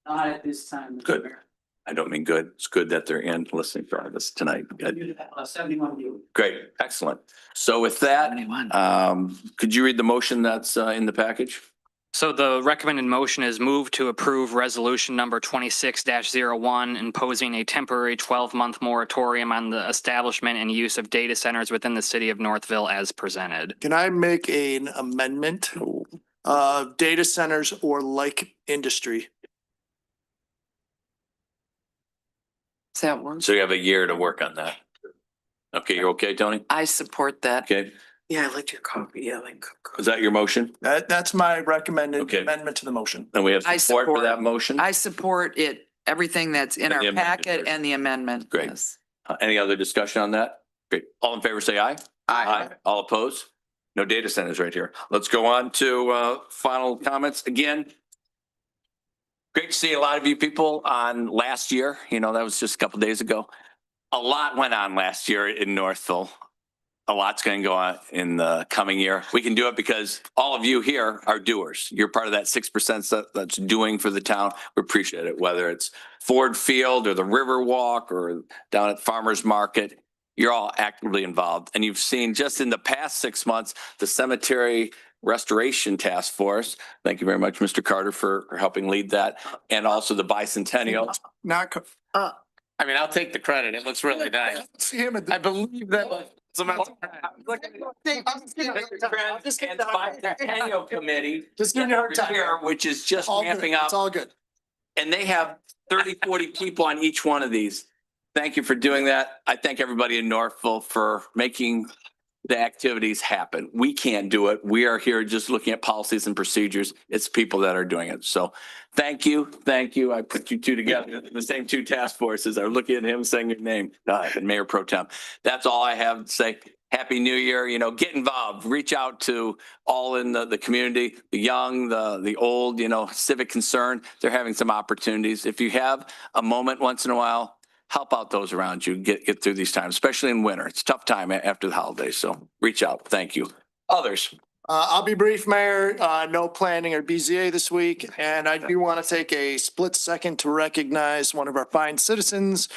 Not at this time. Mr. Good. Mayor. I don't mean good. It's good that they're in listening for this tonight. Good. 71 viewers. Great, excellent. So with that, could you read the motion that's in the package? So the recommended motion is move to approve resolution number 26-01, imposing a temporary 12-month moratorium on the establishment and use of data centers within the city of Northville as presented. can I make an amendment? Data centers or like industry? Does that work? So you have a year to work on that. Okay, you're okay, Tony? I support that. Okay, Yeah, I liked your copy. Yeah, like. is that your motion? That's my recommended Okay. amendment to the motion. And we have I support for support. that motion? I support it, everything that's in And our the amended packet version. and the amendment. Great. Yes. Any other discussion on that? Great. All in favor, say aye. Aye. All opposed? No data centers right here. Let's go on to final comments. Again, great to see a lot of you people on last year. You know, that was just a couple days ago. A lot went on last year in Northville. A lot's going to go on in the coming year. We can do it because all of you here are doers. You're part of that 6% that's doing for the town. We appreciate it, whether it's Ford Field or the River Walk or down at Farmers Market. You're all actively involved. And you've seen just in the past 6 months, the Cemetery Restoration Task Force. Thank you very much, Mr. Carter, for helping lead that. And also the Bicentennial. Not. I mean, I'll take the credit. It looks really nice. See him at I believe that Committee. Just giving you a hard time. Which is just All good. ramping up. It's all good. And they have 30, 40 people on each one of these. Thank you for doing that. I thank everybody in Northville for making the activities happen. We can't do it. We are here just looking at policies and procedures. It's people that are doing it. So thank you. Thank you. I put you two together, the same two task forces. I was looking at him saying your name, and Mayor Pro Tem. That's all I have to say. Happy New Year. You know, get involved, reach out to all in the community, the young, the old, you know, civic concern. They're having some opportunities. If you have a moment once in a while, help out those around you, get through these times, especially in winter. It's a tough time after the holidays. So reach out. Thank you. Others. I'll be brief, Mayor. No planning or BZA this week. And I do want to take a split second to recognize one of our fine citizens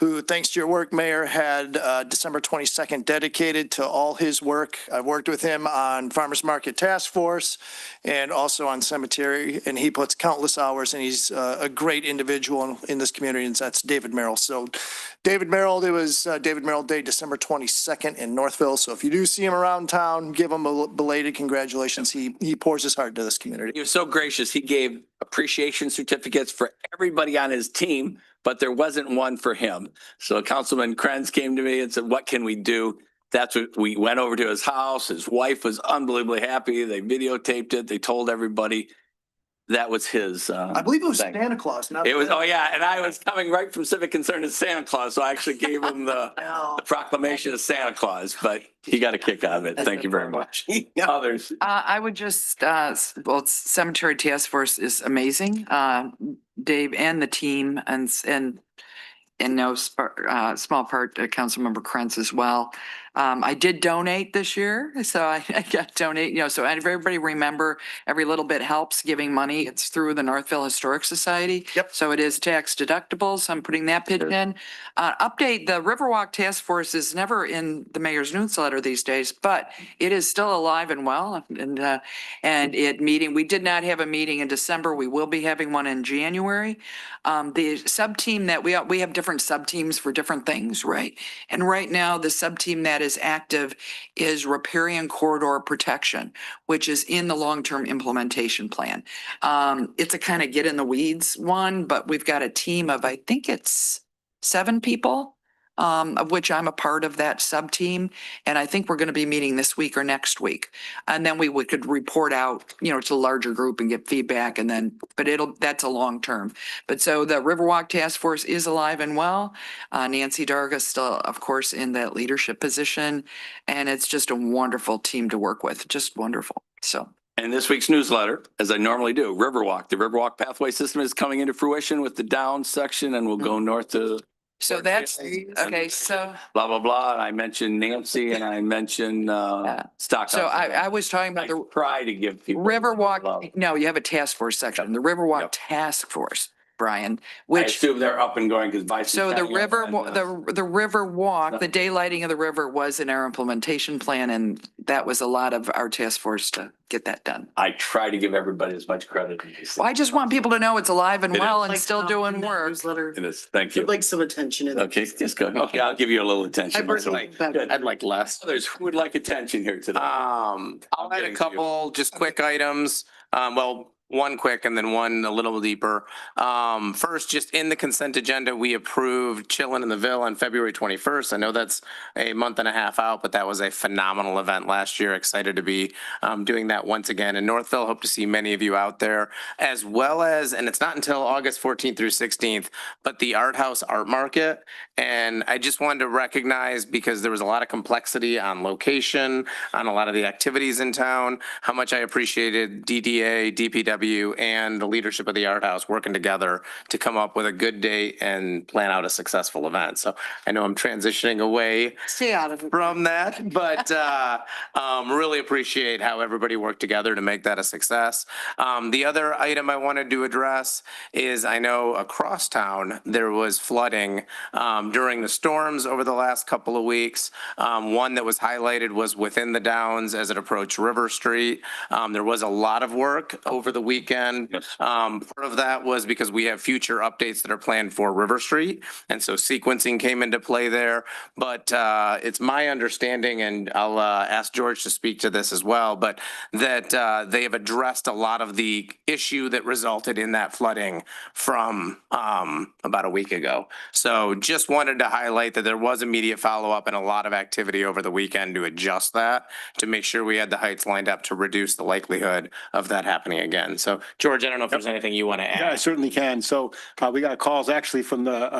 who, thanks to your work, Mayor, had December 22nd dedicated to all his work. I've worked with him on Farmers Market Task Force and also on cemetery, and he puts countless hours, and he's a great individual in this community, and that's David Merrill. So David Merrill, it was David Merrill Day, December 22nd in Northville. So if you do see him around town, give him a belated congratulations. He pours his heart to this community. He was so gracious. He gave appreciation certificates for everybody on his team, but there wasn't one for him. So Councilman Krenz came to me and said, what can we do? That's what we went over to his house. His wife was unbelievably happy. They videotaped it. They told everybody that was his. I believe it was thing. Santa Claus. Not It was, oh yeah, and I was coming right from Civic Concern to Santa Claus, so I actually gave him the proclamation of Santa Claus, but he got a kick out of it. Thank you very much. Others. I would just, well, Cemetery Task Force is amazing. Dave and the team and no small part, Councilmember Krentz as well. I did donate this year, so I got donate, you know, so everybody remember every little bit helps giving money. It's through the Northville Historic Society. Yep. So it is tax deductible. So I'm putting that pitch in. Update, the Riverwalk Task Force is never in the mayor's newsletter these days, but it is still alive and well. And it meeting, we did not have a meeting in December. We will be having one in January. The sub-team that we have different sub-teams for different things, right? And right now, the sub-team that is active is riparian corridor protection, which is in the long-term implementation plan. It's a kind of get in the weeds one, but we've got a team of, I think it's 7 people, of which I'm a part of that sub-team. And I think we're going to be meeting this week or next week. And then we could report out, you know, to a larger group and get feedback and then, but that's a long term. But so the Riverwalk Task Force is alive and well. Nancy Darga still, of course, in that leadership position. And it's just a wonderful team to work with, just wonderful. So. And this week's newsletter, as I normally do, Riverwalk. The Riverwalk pathway system is coming into fruition with the down section and we'll go north to So that's, okay, so. blah, blah, blah. And I mentioned Nancy and I mentioned Stockton. So I was talking about the try to give people love. Riverwalk, no, you have a task force section, the Riverwalk Task Force, Brian, I which, assume they're up and going because. so the river, the river walk, the daylighting of the river was in our implementation plan, and that was a lot of our task force to get that done. I try to give everybody as much credit. Well, I just want people to know it's alive and It well is. and still doing work. It is. Thank you. I'd like some attention in it. Okay, just go. Okay, I'll give you a little attention. I'd like less. Others who would like attention here today. I'll add getting a to you. couple just quick items. Well, one quick and then one a little deeper. First, just in the consent agenda, we approved Chillin' in the Ville on February 21st. I know that's a month and a half out, but that was a phenomenal event last year. Excited to be doing that once again in Northville. Hope to see many of you out there, as well as, and it's not until August 14th through 16th, but the Art House Art Market. And I just wanted to recognize, because there was a lot of complexity on location, on a lot of the activities in town, how much I appreciated DDA, DPW, and the leadership of the Art House working together to come up with a good date and plan out a successful event. So I know I'm transitioning away Stay out of it. from that, but really appreciate how everybody worked together to make that a success. The other item I wanted to address is, I know across town there was flooding during the storms over the last couple of weeks. One that was highlighted was within the Downs as it approached River Street. There was a lot of work over the weekend. Yes. Part of that was because we have future updates that are planned for River Street. And so sequencing came into play there. But it's my understanding, and I'll ask George to speak to this as well, but that they have addressed a lot of the issue that resulted in that flooding from about a week ago. So just wanted to highlight that there was immediate follow-up and a lot of activity over the weekend to adjust that, to make sure we had the heights lined up to reduce the likelihood of that happening again. So George, I don't know if there's anything you want to Yeah, I add. certainly can. So we got calls actually from the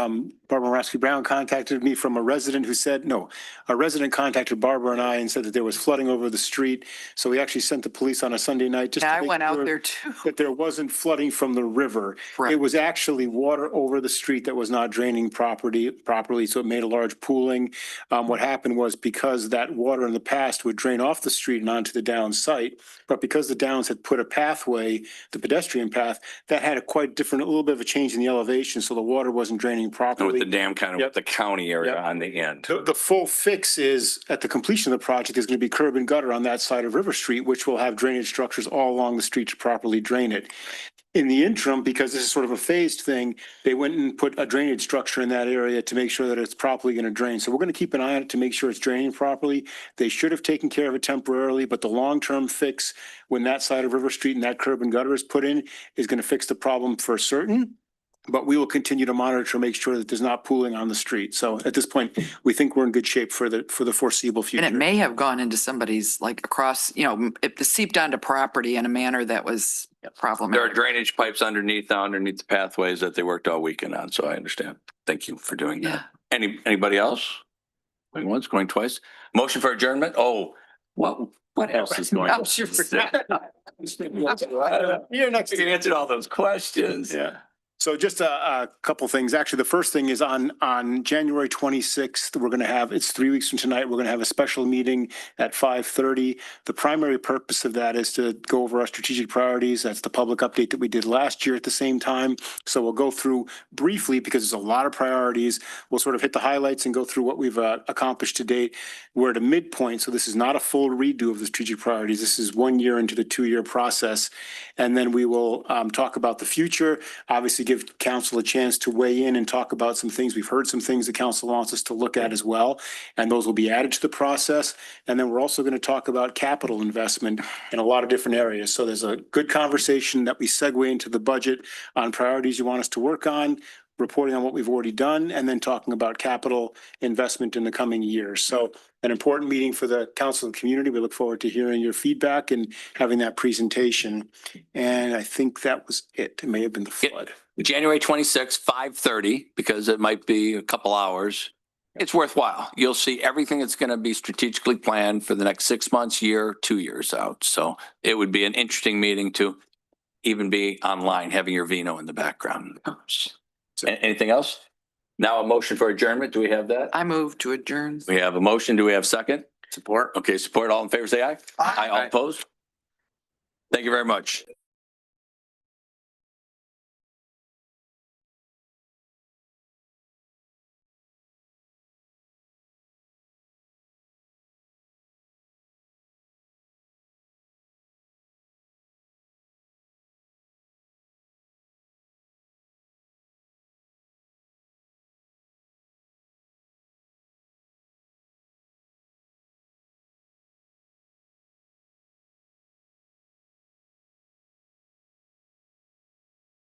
Barbara Moraski Brown contacted me from a resident who said, no, a resident contacted Barbara and I and said that there was flooding over the street. So we actually sent the police on a Sunday night just Yeah, to I make went out sure there too. that there wasn't flooding from the river. Correct. It was actually water over the street that was not draining properly, so it made a large pooling. What happened was because that water in the past would drain off the street and onto the down site, but because the downs had put a pathway, the pedestrian path, that had a quite different, a little bit of a change in the elevation, so the water wasn't draining And with properly. the dam kind of Yep. with the county area Yep. on the end. The full fix is, at the completion of the project, is going to be curb and gutter on that side of River Street, which will have drainage structures all along the street to properly drain it. In the interim, because this is sort of a phased thing, they went and put a drainage structure in that area to make sure that it's properly going to drain. So we're going to keep an eye on it to make sure it's draining properly. They should have taken care of it temporarily, but the long-term fix, when that side of River Street and that curb and gutter is put in, is going to fix the problem for certain. But we will continue to monitor to make sure that there's not pooling on the street. So at this point, we think we're in good shape for the foreseeable future. And it may have gone into somebody's, like, across, it seeped onto property in a manner that was There are problematic. drainage pipes underneath the pathways that they worked all weekend on, so I understand. Thank you for doing Yeah. that. Anybody else? Going once, going twice? Motion for adjournment? Oh, what else is going on? I'm sure. You're next to answer all those questions. Yeah. So just a couple things. Actually, the first thing is on January 26th, we're going to have, it's 3 weeks from tonight, we're going to have a special meeting at 5:30. The primary purpose of that is to go over our strategic priorities. That's the public update that we did last year at the same time. So we'll go through briefly, because there's a lot of priorities. We'll sort of hit the highlights and go through what we've accomplished to date. We're at a midpoint, so this is not a full redo of the strategic priorities. This is 1 year into the 2-year process. And then we will talk about the future, obviously give council a chance to weigh in and talk about some things. We've heard some things the council wants us to look at as well, and those will be added to the process. And then we're also going to talk about capital investment in a lot of different areas. So there's a good conversation that we segue into the budget on priorities you want us to work on, reporting on what we've already done, and then talking about capital investment in the coming years. So an important meeting for the council and community. We look forward to hearing your feedback and having that presentation. And I think that was it. It may have been the flood. January 26th, 5:30, because it might be a couple hours. It's worthwhile. You'll see everything that's going to be strategically planned for the next 6 months, year, 2 years out. So it would be an interesting meeting to even be online, having your vino in the background. Anything else? Now a motion for adjournment. Do we have that? I move to adjourn. We have a motion. Do we have second? Support. Okay, support. All in favor, say aye. Aye. All opposed? Thank you very much.